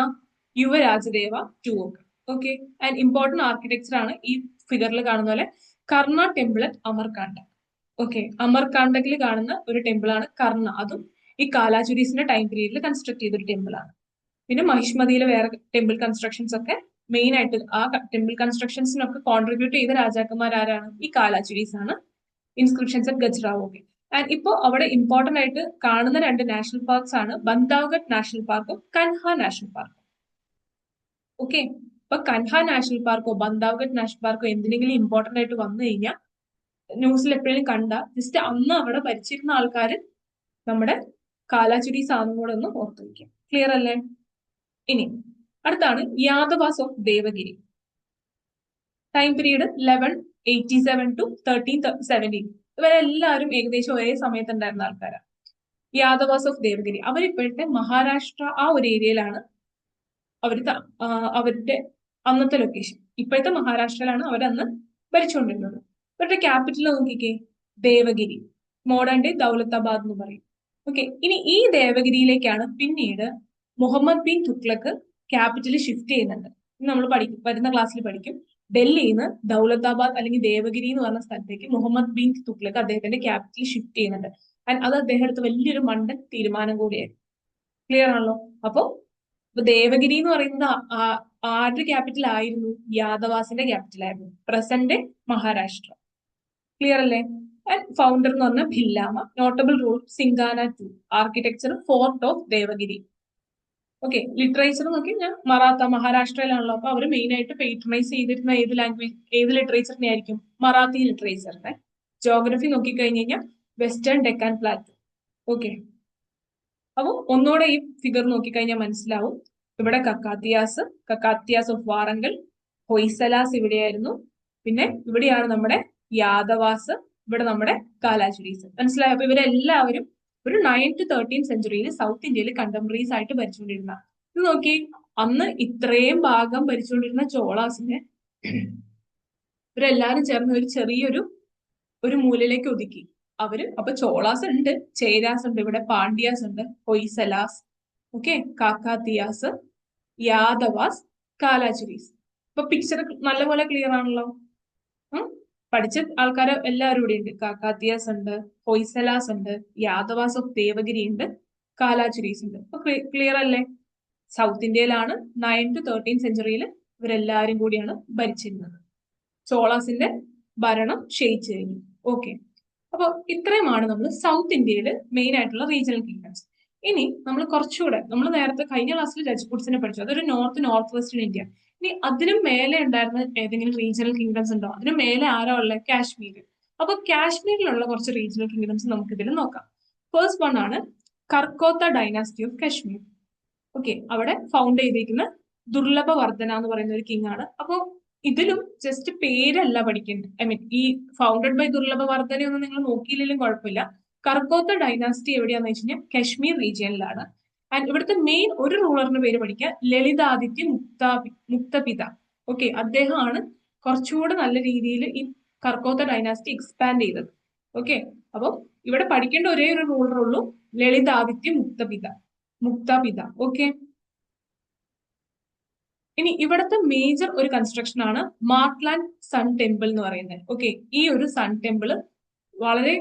യുവരാജദേവ, ടൂക്ക്. ഓക്കെ, ആൻഡ് ഇമ്പോർട്ടന്റ് ആർക്കിടെക്ചർ ആണ് ഈ ഫിഗറിൽ കാണുന്ന പോലെ Karna temple at Amarkantak. Okay, അമർകാണ്ടകിൽ കാണുന്ന ഒരു ടെമ്പിൾ ആണ് കർണ. അതും ഈ കാലാചുരീസിന്റെ ടൈം പീരീഡിൽ കൺസ്ട്രക്ട് ചെയ്തൊരു ടെമ്പിൾ ആണ്. പിന്നെ മഹിഷ്മതിയിലെ വേറെ ടെമ്പിൾ കൺസ്ട്രക്ഷൻസ് ഒക്കെ മെയിൻ ആയിട്ട് ആ ടെമ്പിൾ കൺസ്ട്രക്ഷൻസിനൊക്കെ കോൺട്രിബ്യൂട്ട് ചെയ്ത രാജാക്കന്മാർ ആരാണ്? ഈ കാലാചുരീസ് ആണ്. Inscriptions at Gajrav. Okay, and ഇപ്പോ അവിടെ ഇമ്പോർട്ടന്റ് ആയിട്ട് കാണുന്ന രണ്ട് നാഷണൽ പാർക്സ് ആണ് ബന്ധാവ്ഗഡ് നാഷണൽ പാർക്കും കൻഹ നാഷണൽ പാർക്കും. ഓക്കെ, അപ്പൊ കൻഹ നാഷണൽ പാർക്കോ ബന്ധാവ്ഗഡ് നാഷണൽ പാർക്കോ എന്തിനെങ്കിലും ഇമ്പോർട്ടന്റ് ആയിട്ട് വന്നു കഴിഞ്ഞാൽ ന്യൂസിൽ എപ്പോഴും കണ്ട ജസ്റ്റ് അന്ന് അവിടെ ഭരിച്ചിരുന്ന ആൾക്കാർ നമ്മുടെ കാലാചുരീസ് ആണെന്നും കൂടെ ഒന്ന് ഓർത്തു വയ്ക്കാം. ക്ലിയർ അല്ലേ? ഇനി അടുത്താണ് Yadavas of Devagiri. Time period 1187 to 1317. ഇവരെല്ലാവരും ഏകദേശം ഒരേ സമയത്ത് ഉണ്ടായിരുന്ന ആൾക്കാരാണ്. യാദവാസ് ഓഫ് ദേവഗിരി അവരിപ്പോഴത്തെ മഹാരാഷ്ട്ര ആ ഒരു ഏരിയയിലാണ് അവരുടെ അന്നത്തെ ലൊക്കേഷൻ. ഇപ്പോഴത്തെ മഹാരാഷ്ട്രയിലാണ് അവരന്ന് ഭരിച്ചുകൊണ്ടിരുന്നത്. ഇവരുടെ ക്യാപിറ്റൽ നോക്കിക്കേ, ദേവഗിരി, മോഡേൺ ഡേ ദൗലത്താബാദ് എന്ന് പറയും. ഓക്കെ, ഇനി ഈ ദേവഗിരിയിലേക്കാണ് പിന്നീട് മുഹമ്മദ് ബിൻ തുഗ്ലക്ക് ക്യാപിറ്റൽ ഷിഫ്റ്റ് ചെയ്യുന്നുണ്ട്. നമ്മൾ പഠിക്കും, വരുന്ന ക്ലാസ്സിൽ പഠിക്കും. ഡൽഹിയിൽ നിന്ന് ദൗലത്താബാദ് അല്ലെങ്കിൽ ദേവഗിരി എന്ന് പറഞ്ഞ സ്ഥലത്തേക്ക് മുഹമ്മദ് ബിൻ തുഗ്ലക്ക് അദ്ദേഹത്തിന്റെ ക്യാപിറ്റൽ ഷിഫ്റ്റ് ചെയ്യുന്നുണ്ട്. ആൻഡ് അത് അദ്ദേഹം എടുത്ത വലിയൊരു മണ്ടൻ തീരുമാനം കൂടിയായിരുന്നു. ക്ലിയർ ആണല്ലോ? അപ്പൊ ദേവഗിരി എന്ന് പറയുന്നത് ആരുടെ ക്യാപിറ്റൽ ആയിരുന്നു? യാദവാസിന്റെ ക്യാപിറ്റൽ ആയിരുന്നു, പ്രസന്റ് മഹാരാഷ്ട്ര. ക്ലിയർ അല്ലേ? ആൻഡ് ഫൗണ്ടർ എന്ന് പറഞ്ഞ Bhillama. Notable rule Singhana 2. Architecture fort of Devagiri. Okay, literature നോക്കി ഞാൻ മറാത്ത, മഹാരാഷ്ട്രയിലാണല്ലോ, അപ്പൊ അവർ മെയിൻ ആയിട്ട് പേട്രണൈസ് ചെയ്തിരുന്ന ഏത് ലാംഗ്വേജ്, ഏത് ലിറ്ററേച്ചറിനെ ആയിരിക്കും? മറാത്തി ലിറ്ററേച്ചറിനെ. ജോഗ്രഫി നോക്കിക്കഴിഞ്ഞ് കഴിഞ്ഞാൽ വെസ്റ്റേൺ ഡെക്കാൻ പ്ലാറ്റു. ഓക്കെ, അപ്പൊ ഒന്നുകൂടെ ഈ ഫിഗർ നോക്കിക്കഴിഞ്ഞാൽ മനസ്സിലാവും. ഇവിടെ കക്കാത്തിയാസ് ഓഫ് വാറങ്കൽ, ഹൊയ്സലാസ് ഇവിടെയായിരുന്നു. പിന്നെ ഇവിടെയാണ് നമ്മുടെ യാദവാസ്, ഇവിടെ നമ്മുടെ കാലാചുരീസ്. മനസ്സിലായോ? അപ്പൊ ഇവരെല്ലാവരും ഒരു 9 to 13 സെഞ്ചുറിയിൽ സൗത്ത് ഇന്ത്യയിൽ കണ്ടംപററീസ് ആയിട്ട് ഭരിച്ചുകൊണ്ടിരുന്ന. ഇത് നോക്കി, അന്ന് ഇത്രയും ഭാഗം ഭരിച്ചുകൊണ്ടിരുന്ന ചോളാസിനെ ഇവരെല്ലാരും ചേർന്ന് ഒരു ചെറിയൊരു മൂലയിലേക്ക് ഒതുക്കി. അപ്പൊ ചോളാസ് ഉണ്ട്, ചേരാസ് ഉണ്ട്, ഇവിടെ പാണ്ഡ്യാസ് ഉണ്ട്, ഹൊയ്സലാസ്, ഓക്കെ, കാക്കാത്തിയാസ്, യാദവാസ്, കാലാചുരീസ്. ഇപ്പൊ പിക്ചർ നല്ലപോലെ ക്ലിയർ ആണല്ലോ. പഠിച്ച ആൾക്കാര് എല്ലാവരും ഇവിടെ ഉണ്ട്. കാക്കാത്തിയാസ് ഉണ്ട്, ഹൊയ്സലാസ് ഉണ്ട്, യാദവാസ് ഓഫ് ദേവഗിരി ഉണ്ട്, കാലാചുരീസ് ഉണ്ട്. അപ്പൊ ക്ലിയർ അല്ലേ? സൗത്ത് ഇന്ത്യയിലാണ് 9 to 13 സെഞ്ചുറിയിൽ ഇവരെല്ലാരും കൂടിയാണ് ഭരിച്ചിരുന്നത്. ചോളാസിന്റെ ഭരണം ക്ഷയിച്ചു കഴിഞ്ഞു. ഓക്കെ, അപ്പൊ ഇത്രയുമാണ് നമ്മൾ സൗത്ത് ഇന്ത്യയിൽ മെയിൻ ആയിട്ടുള്ള റീജിയണൽ കിങ്ഡംസ്. ഇനി നമ്മൾ കുറച്ചുകൂടെ നമ്മൾ നേരത്തെ കഴിഞ്ഞ ക്ലാസ്സിൽ രജ്പുട്സിനെ പഠിച്ചു, അതൊരു നോർത്ത് വെസ്റ്റേൺ ഇന്ത്യ. ഇനി അതിനും മേലെ ഉണ്ടായിരുന്ന ഏതെങ്കിലും റീജിയണൽ കിങ്ഡംസ് ഉണ്ടോ? അതിനും മേലെ ആരോ ഉള്ളത്? കാശ്മീർ. അപ്പൊ കാശ്മീരിലുള്ള കുറച്ച് റീജിയണൽ കിങ്ഡംസ് നമുക്ക് ഇതിൽ നോക്കാം. ഫസ്റ്റ് വൺ ആണ് കർക്കോത്ത ഡൈനാസ്റ്റി ഓഫ് കാശ്മീർ. ഓക്കെ, അവിടെ ഫൗണ്ട് ചെയ്തിരിക്കുന്ന ദുർലഭ വർദ്ധന എന്ന് പറയുന്ന ഒരു കിങ് ആണ്. അപ്പൊ ഇതിലും ജസ്റ്റ് പേരല്ല പഠിക്കേണ്ടത്. ഐ മീൻ ഈ ഫൗണ്ടഡ് ബൈ ദുർലഭ വർദ്ധനയൊന്നും നിങ്ങൾ നോക്കിയില്ലെങ്കിലും കുഴപ്പമില്ല. കർക്കോത്ത ഡൈനാസ്റ്റി എവിടെയാന്ന് വെച്ച് കഴിഞ്ഞാൽ കശ്മീർ റീജിയനിലാണ്. ആൻഡ് ഇവിടുത്തെ മെയിൻ ഒരു റൂളറിന്റെ പേര് പഠിക്കുക, ലളിതാദിത്യ മുക്തപിത. ഓക്കെ, അദ്ദേഹമാണ് കുറച്ചുകൂടെ നല്ല രീതിയിൽ ഈ കർക്കോത്ത ഡൈനാസ്റ്റി എക്സ്പാൻഡ് ചെയ്തത്. ഓക്കെ, അപ്പൊ ഇവിടെ പഠിക്കേണ്ട ഒരേ ഒരു റൂളർ ഉള്ളൂ, ലളിതാദിത്യ മുക്തപിത. ഓക്കെ, ഇനി ഇവിടുത്തെ മേജർ ഒരു കൺസ്ട്രക്ഷൻ ആണ് മാർട്ട്ലാൻഡ് സൺ ടെമ്പിൾ എന്ന് പറയുന്നത്. ഓക്കെ, ഈ ഒരു സൺ ടെമ്പിൾ വളരെ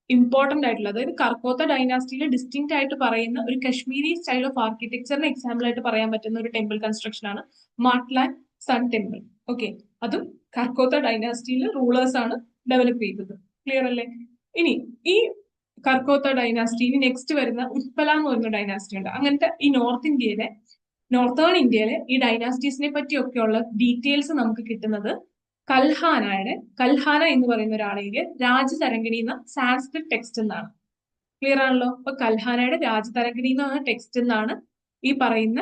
ഇമ്പോർട്ടന്റ് ആയിട്ടുള്ള, അതായത് കർക്കോത്ത ഡൈനാസ്റ്റിയിൽ ഡിസ്റ്റിങ്ക്റ്റ് ആയിട്ട് പറയുന്ന ഒരു കശ്മീരി സ്റ്റൈൽ ഓഫ് ആർക്കിടെക്ചറിന് എക്സാമ്പിൾ ആയിട്ട് പറയാൻ പറ്റുന്ന ഒരു ടെമ്പിൾ കൺസ്ട്രക്ഷൻ ആണ് മാർട്ട്ലാൻഡ് സൺ ടെമ്പിൾ. ഓക്കെ, അതും കർക്കോത്ത ഡൈനാസ്റ്റിയിൽ റൂളേഴ്സ് ആണ് ഡെവലപ്പ് ചെയ്തത്. ക്ലിയർ അല്ലേ? ഇനി ഈ കർക്കോത്ത ഡൈനാസ്റ്റി, ഇനി നെക്സ്റ്റ് വരുന്ന ഉത്പല എന്ന് പറയുന്ന ഡൈനാസ്റ്റി ഉണ്ട്. അങ്ങനത്തെ ഈ നോർത്തേൺ ഇന്ത്യയിലെ ഈ ഡൈനാസ്റ്റീസിനെ പറ്റിയൊക്കെയുള്ള ഡീറ്റെയിൽസ് നമുക്ക് കിട്ടുന്നത് കൽഹാന എന്ന് പറയുന്ന ഒരാളെങ്കിൽ രാജതരംഗിണി എന്ന സാൻസ്ക്രിറ്റ് ടെക്സ്റ്റ് എന്നാണ്. ക്ലിയർ ആണല്ലോ? അപ്പൊ കൽഹാനയുടെ രാജതരംഗിണി എന്ന ടെക്സ്റ്റ് എന്നാണ് ഈ പറയുന്ന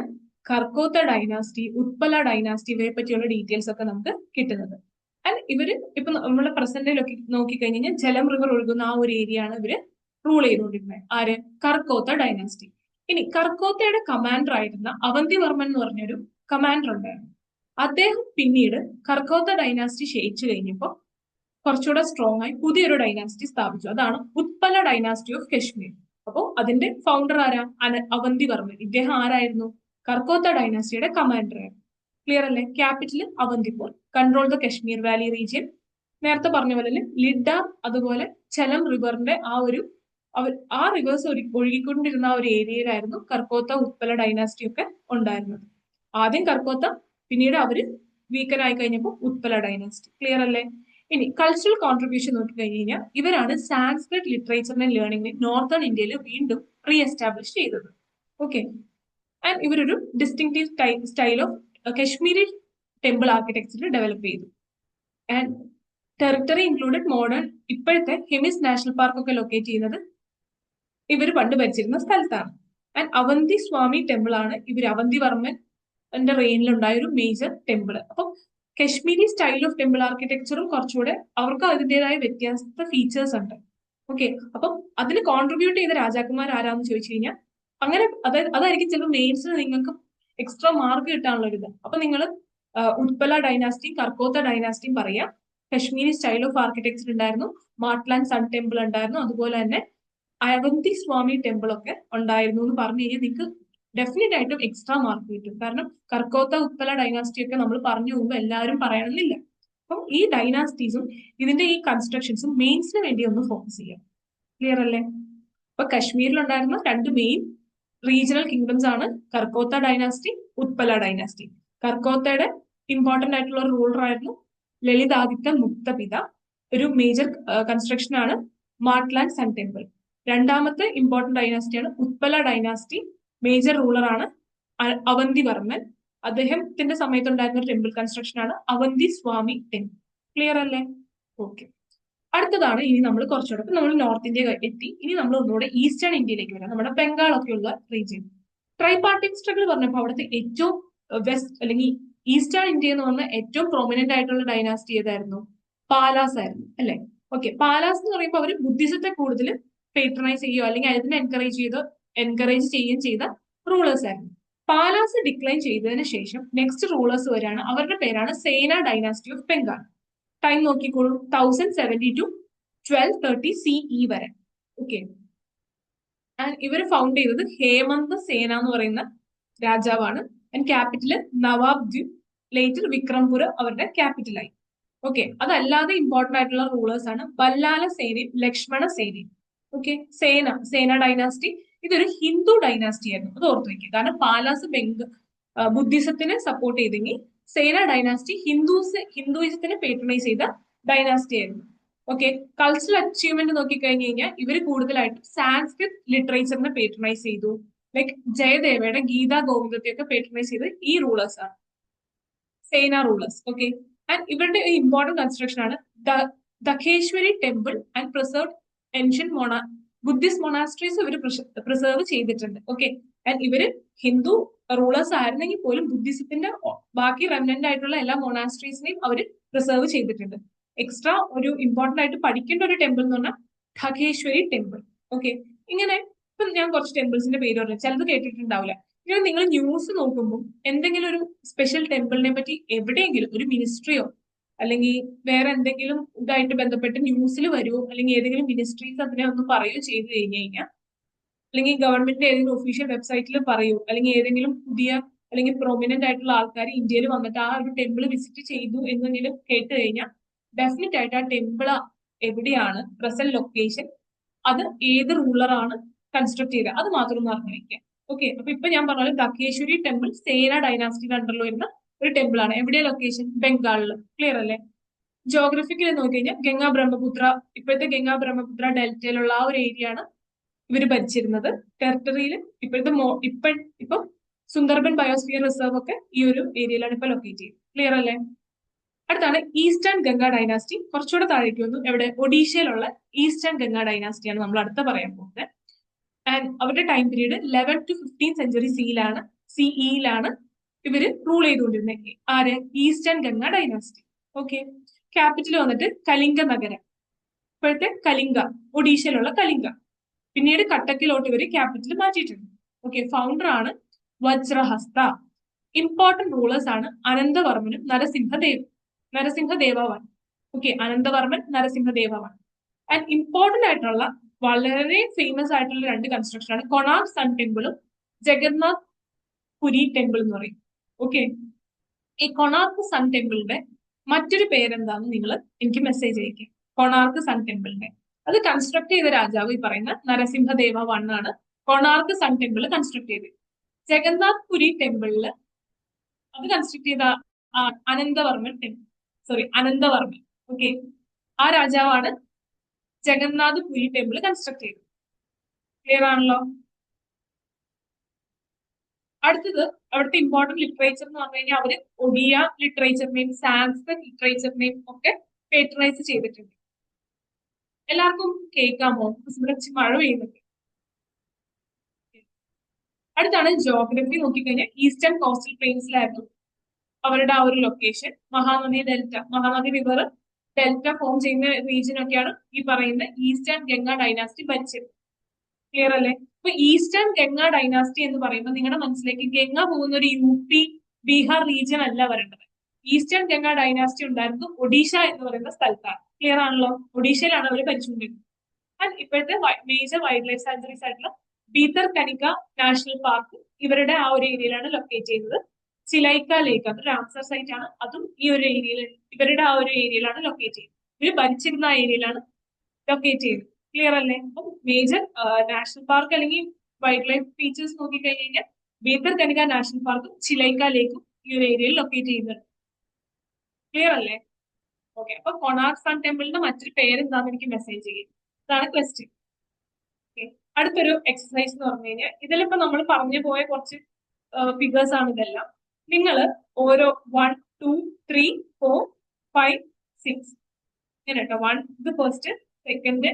കർക്കോത്ത ഡൈനാസ്റ്റി, ഉത്പല ഡൈനാസ്റ്റി, ഇവയെ പറ്റിയുള്ള ഡീറ്റെയിൽസ് ഒക്കെ നമുക്ക് കിട്ടുന്നത്. ആൻഡ് ഇവര് ഇപ്പൊ നമ്മുടെ പ്രസന്റിലൊക്കെ നോക്കിക്കഴിഞ്ഞാൽ ജലം റിവർ ഒഴുകുന്ന ആ ഒരു ഏരിയ ആണ് ഇവര് റൂൾ ചെയ്തുകൊണ്ടിരുന്നത്. ആര്? കർക്കോത്ത ഡൈനാസ്റ്റി. ഇനി കർക്കോത്തയുടെ കമാൻഡർ ആയിരുന്ന അവന്തിവർമ്മൻ എന്ന് പറഞ്ഞൊരു കമാൻഡർ ഉണ്ടായിരുന്നു. അദ്ദേഹം പിന്നീട് കർക്കോത്ത ഡൈനാസ്റ്റി ക്ഷയിച്ചു കഴിഞ്ഞപ്പോൾ കുറച്ചുകൂടെ സ്ട്രോങ് ആയി പുതിയൊരു ഡൈനാസ്റ്റി സ്ഥാപിച്ചു. അതാണ് ഉത്പല ഡൈനാസ്റ്റി ഓഫ് കശ്മീർ. അപ്പോൾ അതിന്റെ ഫൗണ്ടർ ആരാ? അവന്തിവർമ്മൻ. ഇദ്ദേഹം ആരായിരുന്നു? കർക്കോത്ത ഡൈനാസ്റ്റിയുടെ കമാൻഡർ ആയിരുന്നു. ക്ലിയർ അല്ലേ? Capital Avantipur, control the Kashmir valley region. നേരത്തെ പറഞ്ഞ പോലെ ലിഡ, അതുപോലെ ചലം റിവറിന്റെ ആ റിവേഴ്സ് ഒഴുകിക്കൊണ്ടിരുന്ന ആ ഒരു ഏരിയയിലായിരുന്നു കർക്കോത്ത ഉത്പല ഡൈനാസ്റ്റി ഒക്കെ ഉണ്ടായിരുന്നത്. ആദ്യം കർക്കോത്ത, പിന്നീട് അവര് വീക്കൻ ആയി കഴിഞ്ഞപ്പോൾ ഉത്പല ഡൈനാസ്റ്റി. ക്ലിയർ അല്ലേ? ഇനി കൾച്ചറൽ കോൺട്രിബ്യൂഷൻ നോക്കി കഴിഞ്ഞ് കഴിഞ്ഞാൽ ഇവരാണ് സാൻസ്ക്രിറ്റ് ലിറ്ററേച്ചറിനെ ലേണിംഗിനെ നോർത്തേൺ ഇന്ത്യയിൽ വീണ്ടും റീ എസ്റ്റാബ്ലിഷ് ചെയ്തത്. ഓക്കെ, ആൻഡ് ഇവരൊരു distinctive style of Kashmiri temple architecture develop ചെയ്തു. ആൻഡ് ടെറിട്ടറി ഇൻക്ലൂഡഡ് മോഡേൺ ഇപ്പോഴത്തെ ഹെമിസ് നാഷണൽ പാർക്ക് ഒക്കെ ലൊക്കേറ്റ് ചെയ്യുന്നത് ഇവർ പണ്ട് ഭരിച്ചിരുന്ന സ്ഥലത്താണ്. ആൻഡ് അവന്തി സ്വാമി ടെമ്പിൾ ആണ് അവന്തിവർമ്മൻ എന്റെ റെയിനിലുണ്ടായ ഒരു മേജർ ടെമ്പിൾ. അപ്പം കശ്മീരി സ്റ്റൈൽ ഓഫ് ടെമ്പിൾ ആർക്കിടെക്ചറും കുറച്ചുകൂടെ അവർക്ക് അതിൻ്റെതായ വ്യത്യസ്ത ഫീച്ചേഴ്സ് ഉണ്ട്. ഓക്കെ, അപ്പം അതിന് കോൺട്രിബ്യൂട്ട് ചെയ്ത രാജാക്കന്മാർ ആരാന്ന് ചോദിച്ചു കഴിഞ്ഞാൽ അങ്ങനെ അതായിരിക്കും ചിലപ്പോൾ മെയിൻസിന് നിങ്ങൾക്ക് എക്സ്ട്രാ മാർക്ക് കിട്ടാനുള്ള ഒരു ഇത്. അപ്പൊ നിങ്ങൾ ഉത്പല ഡൈനാസ്റ്റിയും കർക്കോത്ത ഡൈനാസ്റ്റിയും പറയാം. കശ്മീരി സ്റ്റൈൽ ഓഫ് ആർക്കിടെക്ചർ ഉണ്ടായിരുന്നു, മാർട്ട്ലാൻഡ് സൺ ടെമ്പിൾ ഉണ്ടായിരുന്നു, അതുപോലെ തന്നെ അവന്തി സ്വാമി ടെമ്പിൾ ഒക്കെ ഉണ്ടായിരുന്നു എന്ന് പറഞ്ഞു കഴിഞ്ഞാൽ നിങ്ങൾക്ക് ഡെഫിനറ്റ് ആയിട്ടും എക്സ്ട്രാ മാർക്ക് കിട്ടും. കാരണം കർക്കോത്ത ഉത്പല ഡൈനാസ്റ്റി ഒക്കെ നമ്മൾ പറഞ്ഞു പോകുമ്പോൾ എല്ലാവരും പറയണമെന്നില്ല. അപ്പം ഈ ഡൈനാസ്റ്റീസും ഇതിന്റെ ഈ കൺസ്ട്രക്ഷൻസും മെയിൻസിന് വേണ്ടി ഒന്ന് ഫോക്കസ് ചെയ്യാം. ക്ലിയർ അല്ലേ? അപ്പൊ കശ്മീരിലുണ്ടായിരുന്ന രണ്ട് മെയിൻ റീജിയണൽ കിങ്ഡംസ് ആണ് കർക്കോത്ത ഡൈനാസ്റ്റി, ഉത്പല ഡൈനാസ്റ്റി. കർക്കോത്തയുടെ ഇമ്പോർട്ടന്റ് ആയിട്ടുള്ള റൂളർ ആയിരുന്നു ലളിതാദിത്യ മുക്തപിത. ഒരു മേജർ കൺസ്ട്രക്ഷൻ ആണ് മാർട്ട്ലാൻഡ് സൺ ടെമ്പിൾ. രണ്ടാമത്തെ ഇമ്പോർട്ടന്റ് ഡൈനാസ്റ്റിയാണ് ഉത്പല ഡൈനാസ്റ്റി. മേജർ റൂളർ ആണ് അവന്തിവർമ്മൻ. അദ്ദേഹത്തിന്റെ സമയത്തുണ്ടായിരുന്ന ഒരു ടെമ്പിൾ കൺസ്ട്രക്ഷൻ ആണ് അവന്തി സ്വാമി ടെമ്പിൾ. ക്ലിയർ അല്ലേ? ഓക്കെ, അടുത്തതാണ് ഇനി നമ്മൾ കുറച്ചുകൂടെ നമ്മൾ നോർത്ത് ഇന്ത്യ എത്തി. ഇനി നമ്മൾ ഒന്നുകൂടെ ഈസ്റ്റേൺ ഇന്ത്യയിലേക്ക് വരാം, നമ്മുടെ ബംഗാളൊക്കെയുള്ള റീജിയൻ. ട്രൈപാർട്ടിക് സ്ട്രഗിൾ പറഞ്ഞപ്പോൾ അവിടുത്തെ ഏറ്റവും വെസ്റ്റ് അല്ലെങ്കിൽ ഈസ്റ്റേൺ ഇന്ത്യ എന്ന് പറഞ്ഞ ഏറ്റവും പ്രൊമിനന്റ് ആയിട്ടുള്ള ഡൈനാസ്റ്റി ഏതായിരുന്നു? പാലാസ് ആയിരുന്നു അല്ലെ? ഓക്കെ, പാലാസ് എന്ന് പറയുമ്പോൾ അവർ ബുദ്ധിസത്തെ കൂടുതൽ പേട്രണൈസ് ചെയ്യുകയോ അല്ലെങ്കിൽ അതിനെ എൻകറേജ് ചെയ്യുകയും ചെയ്ത റൂളേഴ്സ് ആയിരുന്നു. പാലാസ് ഡിക്ലൈൻ ചെയ്തതിന് ശേഷം നെക്സ്റ്റ് റൂളേഴ്സ് വരാണ്, അവരുടെ പേരാണ് സേന ഡൈനാസ്റ്റി ഓഫ് ബംഗാൾ. ടൈം നോക്കിക്കോളൂ, 1070 to 1230 CE വരെ. ഓക്കെ, ഇവർ ഫൗണ്ട് ചെയ്തത് ഹേമന്ത് സേന എന്ന് പറയുന്ന രാജാവാണ്. ആൻഡ് ക്യാപിറ്റല് നവാബ് ദ്വീപ്, ലേറ്റർ വിക്രംപുര അവരുടെ ക്യാപിറ്റലായി. ഓക്കെ, അതല്ലാതെ ഇമ്പോർട്ടന്റ് ആയിട്ടുള്ള റൂളേഴ്സ് ആണ് ബല്ലാല സേനയും ലക്ഷ്മണ സേനയും. ഓക്കെ, സേന ഡൈനാസ്റ്റി ഇതൊരു ഹിന്ദു ഡൈനാസ്റ്റി ആയിരുന്നു, അത് ഓർത്ത് വെക്കുക. കാരണം പാലാസ് ബുദ്ധിസത്തിനെ സപ്പോർട്ട് ചെയ്തെങ്കിൽ സേന ഡൈനാസ്റ്റി ഹിന്ദുയിസത്തിനെ പേട്രണൈസ് ചെയ്ത ഡൈനാസ്റ്റി ആയിരുന്നു. ഓക്കെ, കൾച്ചറൽ അച്ചീവ്മെന്റ് നോക്കിക്കഴിഞ്ഞു കഴിഞ്ഞാൽ ഇവർ കൂടുതലായിട്ടും സാൻസ്ക്രിറ്റ് ലിറ്ററേച്ചറിനെ പേട്രണൈസ് ചെയ്തു. ലൈക് ജയദേവയുടെ ഗീതാ ഗോവിന്ദത്തെയൊക്കെ പേട്രണൈസ് ചെയ്ത് ഈ റൂളേഴ്സ് ആണ്, സേന റൂളേഴ്സ്. ഓക്കെ, ആൻഡ് ഇവരുടെ ഇമ്പോർട്ടന്റ് കൺസ്ട്രക്ഷൻ ആണ് Dhakeshwari temple and preserve ancient Buddhist monasteries ഇവർ പ്രിസർവ് ചെയ്തിട്ടുണ്ട്. ഓക്കെ, ആൻഡ് ഇവര് ഹിന്ദു റൂളേഴ്സ് ആയിരുന്നെങ്കിൽ പോലും ബുദ്ധിസത്തിന്റെ ബാക്കി റെമനന്റ് ആയിട്ടുള്ള എല്ലാ മൊണാസ്ട്രീസിനെയും അവർ പ്രിസർവ് ചെയ്തിട്ടുണ്ട്. എക്സ്ട്രാ ഒരു ഇമ്പോർട്ടന്റ് ആയിട്ട് പഠിക്കേണ്ട ഒരു ടെമ്പിൾ എന്ന് പറഞ്ഞാൽ ഖഗേശ്വരി ടെമ്പിൾ. ഓക്കെ, ഇങ്ങനെ ഇപ്പൊ ഞാൻ കുറച്ച് ടെമ്പിൾസിന്റെ പേര് പറഞ്ഞു, ചിലത് കേട്ടിട്ടുണ്ടാവില്ല. ഇങ്ങനെ നിങ്ങൾ ന്യൂസ് നോക്കുമ്പോൾ എന്തെങ്കിലും ഒരു സ്പെഷ്യൽ ടെമ്പിളിനെ പറ്റി എവിടെയെങ്കിലും ഒരു മിനിസ്ട്രിയോ അല്ലെങ്കിൽ വേറെ എന്തെങ്കിലും ഇതായിട്ട് ബന്ധപ്പെട്ട് ന്യൂസിൽ വരുമോ, അല്ലെങ്കിൽ ഏതെങ്കിലും മിനിസ്ട്രീസ് അതിനെ ഒന്ന് പറയുകയോ ചെയ്തു കഴിഞ്ഞു കഴിഞ്ഞാൽ, അല്ലെങ്കിൽ ഗവൺമെന്റിന്റെ ഏതെങ്കിലും ഒഫീഷ്യൽ വെബ്സൈറ്റിൽ പറയൂ, അല്ലെങ്കിൽ ഏതെങ്കിലും പുതിയ അല്ലെങ്കിൽ പ്രൊമിനന്റ് ആയിട്ടുള്ള ആൾക്കാർ ഇന്ത്യയിൽ വന്നിട്ട് ആ ഒരു ടെമ്പിൾ വിസിറ്റ് ചെയ്തു എന്നെങ്കിലും കേട്ട് കഴിഞ്ഞാൽ ഡെഫിനറ്റ് ആയിട്ട് ആ ടെമ്പിൾ എവിടെയാണ്, പ്രസന്റ് ലൊക്കേഷൻ, അത് ഏത് റൂളറാണ് കൺസ്ട്രക്ട് ചെയ്തത്, അത് മാത്രം ഒന്ന് അറിഞ്ഞിരിക്കുക. ഓക്കെ, അപ്പൊ ഇപ്പൊ ഞാൻ പറഞ്ഞ ദഖേശ്വരി ടെമ്പിൾ സേന ഡൈനാസ്റ്റിയുടെ അണ്ടറിൽ വരുന്ന ഒരു ടെമ്പിൾ ആണ്. എവിടെയാ ലൊക്കേഷൻ? ബംഗാളില്. ക്ലിയർ അല്ലേ? ജോഗ്രഫിക്കലി നോക്കിക്കഴിഞ്ഞാൽ ഗംഗാ ബ്രഹ്മപുത്ര, ഇപ്പോഴത്തെ ഗംഗാ ബ്രഹ്മപുത്ര ഡെൽറ്റയിലുള്ള ആ ഒരു ഏരിയ ആണ് ഇവര് ഭരിച്ചിരുന്നത്. ടെറിട്ടറിയിൽ ഇപ്പോഴത്തെ ഇപ്പൊ സുന്ദർബൻ ബയോസ്ഫിയർ റിസർവ് ഒക്കെ ഈ ഒരു ഏരിയയിലാണ് ഇപ്പൊ ലൊക്കേറ്റ് ചെയ്യുന്നത്. ക്ലിയർ അല്ലേ? അടുത്താണ് ഈസ്റ്റേൺ ഗംഗാ ഡൈനാസ്റ്റി. കുറച്ചുകൂടെ താഴേക്ക് വന്നു. എവിടെ? ഒഡീഷയിലുള്ള ഈസ്റ്റേൺ ഗംഗാ ഡൈനാസ്റ്റിയാണ് നമ്മൾ അടുത്ത പറയാൻ പോകുന്നത്. ആൻഡ് അവരുടെ ടൈം പീരീഡ് 11 to 15 സെഞ്ചുറി സിഇയിലാണ് ഇവര് റൂൾ ചെയ്തുകൊണ്ടിരുന്നത്. ആര്? Eastern Ganga dynasty. Okay, capital വന്നിട്ട് കലിംഗ നഗരം, ഇപ്പോഴത്തെ കലിംഗ, ഒഡീഷയിലുള്ള കലിംഗ. പിന്നീട് കട്ടക്കിലോട്ട് ഇവര് ക്യാപിറ്റൽ മാറ്റിയിട്ടുണ്ട്. ഓക്കെ, ഫൗണ്ടർ ആണ് വജ്രഹസ്ത. ഇമ്പോർട്ടന്റ് റൂളേഴ്സ് ആണ് അനന്തവർമ്മനും Narasimhadeva one. Okay, Anantavarman, Narasimhadeva one. And important ആയിട്ടുള്ള വളരെ ഫേമസ് ആയിട്ടുള്ള രണ്ട് കൺസ്ട്രക്ഷൻ ആണ് കൊണാർക്ക് സൺ ടെമ്പിളും ജഗന്നാഥ് പുരി ടെമ്പിൾ എന്ന് പറയും. ഓക്കെ, ഈ കൊണാർക്ക് സൺ ടെമ്പിളിന്റെ മറ്റൊരു പേരെന്താന്ന് നിങ്ങൾ എനിക്ക് മെസ്സേജ് അയക്കുക. കൊണാർക്ക് സൺ ടെമ്പിളിന്റെ അത് കൺസ്ട്രക്ട് ചെയ്ത രാജാവ് ഈ പറയുന്ന നരസിംഹദേവ വൺ ആണ് കൊണാർക്ക് സൺ ടെമ്പിൾ കൺസ്ട്രക്ട് ചെയ്തത്. ജഗന്നാഥ് പുരി ടെമ്പിളില് അത് കൺസ്ട്രക്ട് ചെയ്ത അനന്തവർമ്മൻ. ഓക്കെ, ആ രാജാവാണ് ജഗന്നാഥ് പുരി ടെമ്പിൾ കൺസ്ട്രക്ട് ചെയ്തത്. ക്ലിയർ ആണല്ലോ? അടുത്തത് അവിടുത്തെ ഇമ്പോർട്ടന്റ് ലിറ്ററേച്ചർ എന്ന് പറഞ്ഞു കഴിഞ്ഞാൽ അവര് ഒഡിയ ലിറ്ററേച്ചറിനെയും സാൻസ്ക്രിറ്റ് ലിറ്ററേച്ചറിനെയും ഒക്കെ പേട്രണൈസ് ചെയ്തിട്ടുണ്ട്. എല്ലാവർക്കും കേൾക്കാമോ? ഇവിടെ മഴ പെയ്യുന്നുണ്ട്. അടുത്താണ് ജോഗ്രഫി. നോക്കിക്കഴിഞ്ഞാൽ ഈസ്റ്റേൺ കോസ്റ്റൽ പ്ലെയിൻസിലായിരുന്നു അവരുടെ ആ ഒരു location. Mahanadi river delta form ചെയ്യുന്ന റീജിയൻ ഒക്കെയാണ് ഈ പറയുന്ന ഈസ്റ്റേൺ ഗംഗ ഡൈനാസ്റ്റി ഭരിച്ചത്. ക്ലിയർ അല്ലേ? അപ്പൊ ഈസ്റ്റേൺ ഗംഗ ഡൈനാസ്റ്റി എന്ന് പറയുമ്പോൾ നിങ്ങളുടെ മനസ്സിലേക്ക് ഗംഗ പോകുന്ന ഒരു UP ബീഹാർ റീജിയൻ അല്ല വരേണ്ടത്. ഈസ്റ്റേൺ ഗംഗ ഡൈനാസ്റ്റി ഉണ്ടായിരുന്നത് ഒഡീഷ എന്ന് പറയുന്ന സ്ഥലത്താണ്. ക്ലിയർ ആണല്ലോ? ഒഡീഷയിലാണ് അവർ ഭരിച്ചുകൊണ്ടിരുന്നത്. ആൻഡ് ഇപ്പോഴത്തെ മേജർ വൈൽഡ് ലൈഫ് സാഞ്ചുറീസ് ആയിട്ടുള്ള ഭീതർകനിക നാഷണൽ പാർക്ക് ഇവരുടെ ആ ഒരു ഏരിയയിലാണ് ലൊക്കേറ്റ് ചെയ്തത്. ചിലൈക്ക ലേക്ക്, അത് റാംസർ സൈറ്റ് ആണ്, അതും ഈ ഒരു ഏരിയയിൽ, ഇവരുടെ ആ ഒരു ഏരിയയിലാണ് ലൊക്കേറ്റ് ചെയ്തത്. ഇവർ ഭരിച്ചിരുന്ന ആ ഏരിയയിലാണ് ലൊക്കേറ്റ് ചെയ്തത്. ക്ലിയർ അല്ലേ? അപ്പം മേജർ നാഷണൽ പാർക്ക് അല്ലെങ്കിൽ വൈൽഡ് ലൈഫ് ഫീച്ചേഴ്സ് നോക്കിക്കഴിഞ്ഞാൽ ഭീതർകനിക നാഷണൽ പാർക്കും ചിലൈക്ക ലേക്കും ഈ ഒരു ഏരിയയിൽ ലൊക്കേറ്റ് ചെയ്യുന്നുണ്ട്. ക്ലിയർ അല്ലേ? ഓക്കെ, അപ്പൊ കൊണാർക്ക് സൺ ടെമ്പിളിന്റെ മറ്റൊരു പേര് എന്താണെന്ന് എനിക്ക് മെസ്സേജ് ചെയ്യും. ഇതാണ് ക്വസ്റ്റ്യൻ. അടുത്തൊരു എക്സസൈസ് എന്ന് പറഞ്ഞു കഴിഞ്ഞാൽ ഇതിലിപ്പോ നമ്മൾ പറഞ്ഞു പോയ കുറച്ച് ഫിഗേഴ്സ് ആണ് ഇതെല്ലാം. നിങ്ങൾ ഓരോ 1, 2, 3, 4, 5, 6 ഇങ്ങനെ കേട്ടോ. 1 ഇത് first, second,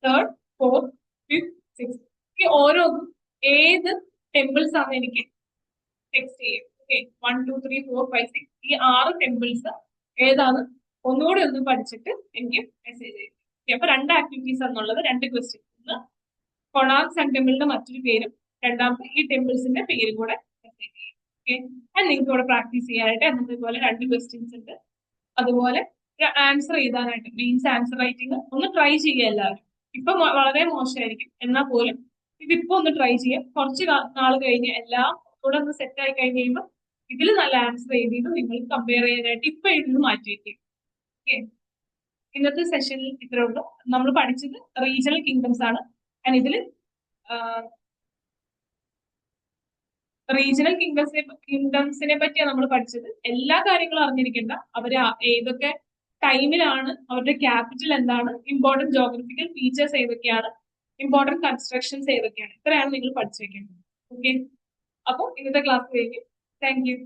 third, fourth, fifth, six. ഈ ഓരോന്നും ഏത് ടെമ്പിൾസ് ആണ് എനിക്ക് ടെക്സ്റ്റ് ചെയ്യും. ഓക്കെ, 1, 2, 3, 4, 5, 6 ഈ 6 ടെമ്പിൾസ് ഏതാണ് ഒന്നുകൂടെ ഒന്ന് പഠിച്ചിട്ട് എനിക്ക് മെസ്സേജ് ചെയ്യും. അപ്പൊ 2 ആക്ടിവിറ്റീസ് ആണെന്നുള്ളത്, 2 ക്വസ്റ്റ്യൻ. ഒന്ന് കൊണാർക്ക് സൺ ടെമ്പിളിന്റെ മറ്റൊരു പേരും, രണ്ടാമത്തെ ഈ ടെമ്പിൾസിന്റെ പേരും കൂടെ മെസ്സേജ് ചെയ്യും. ഓക്കെ, അത് നിങ്ങൾക്ക് ഇവിടെ പ്രാക്ടീസ് ചെയ്യാനായിട്ട് അതുപോലെ 2 ക്വസ്റ്റ്യൻസ് ഉണ്ട്. അതുപോലെ ആൻസർ എഴുതാനായിട്ട് മീൻസ് ആൻസർ റൈറ്റിംഗ് ഒന്ന് ട്രൈ ചെയ്യുക എല്ലാവരും. ഇപ്പൊ വളരെ മോശമായിരിക്കും, എന്നാൽ പോലും ഇതിപ്പോ ഒന്ന് ട്രൈ ചെയ്യാം. കുറച്ച് നാൾ കഴിഞ്ഞ് എല്ലാം കൂടെ ഒന്ന് സെറ്റ് ആയി കഴിഞ്ഞ് കഴിയുമ്പോൾ ഇതിൽ നല്ല ആൻസർ എഴുതിയത് നിങ്ങൾ കമ്പയർ ചെയ്യാനായിട്ട് ഇപ്പൊ എഴുതുന്നത് മാറ്റി വയ്ക്കും. ഓക്കെ, ഇന്നത്തെ സെഷനിൽ ഇത്രേ ഉള്ളൂ. നമ്മൾ പഠിച്ചത് റീജിയണൽ കിങ്ഡംസ് ആണ്. ആൻഡ് ഇതിൽ റീജിയണൽ കിങ്ഡംസിനെ പറ്റിയാണ് നമ്മൾ പഠിച്ചത്. എല്ലാ കാര്യങ്ങളും അറിഞ്ഞിരിക്കേണ്ട, അവര് ഏതൊക്കെ ടൈമിലാണ്, അവരുടെ ക്യാപിറ്റൽ എന്താണ്, ഇമ്പോർട്ടന്റ് ജോഗ്രഫിക്കൽ ഫീച്ചേഴ്സ് ഏതൊക്കെയാണ്, ഇമ്പോർട്ടന്റ് കൺസ്ട്രക്ഷൻസ് ഏതൊക്കെയാണ്, ഇത്രയാണ് നിങ്ങൾ പഠിച്ചു വെക്കേണ്ടത്. ഓക്കെ, അപ്പോൾ ഇന്നത്തെ ക്ലാസ് കഴിഞ്ഞു. Thank you.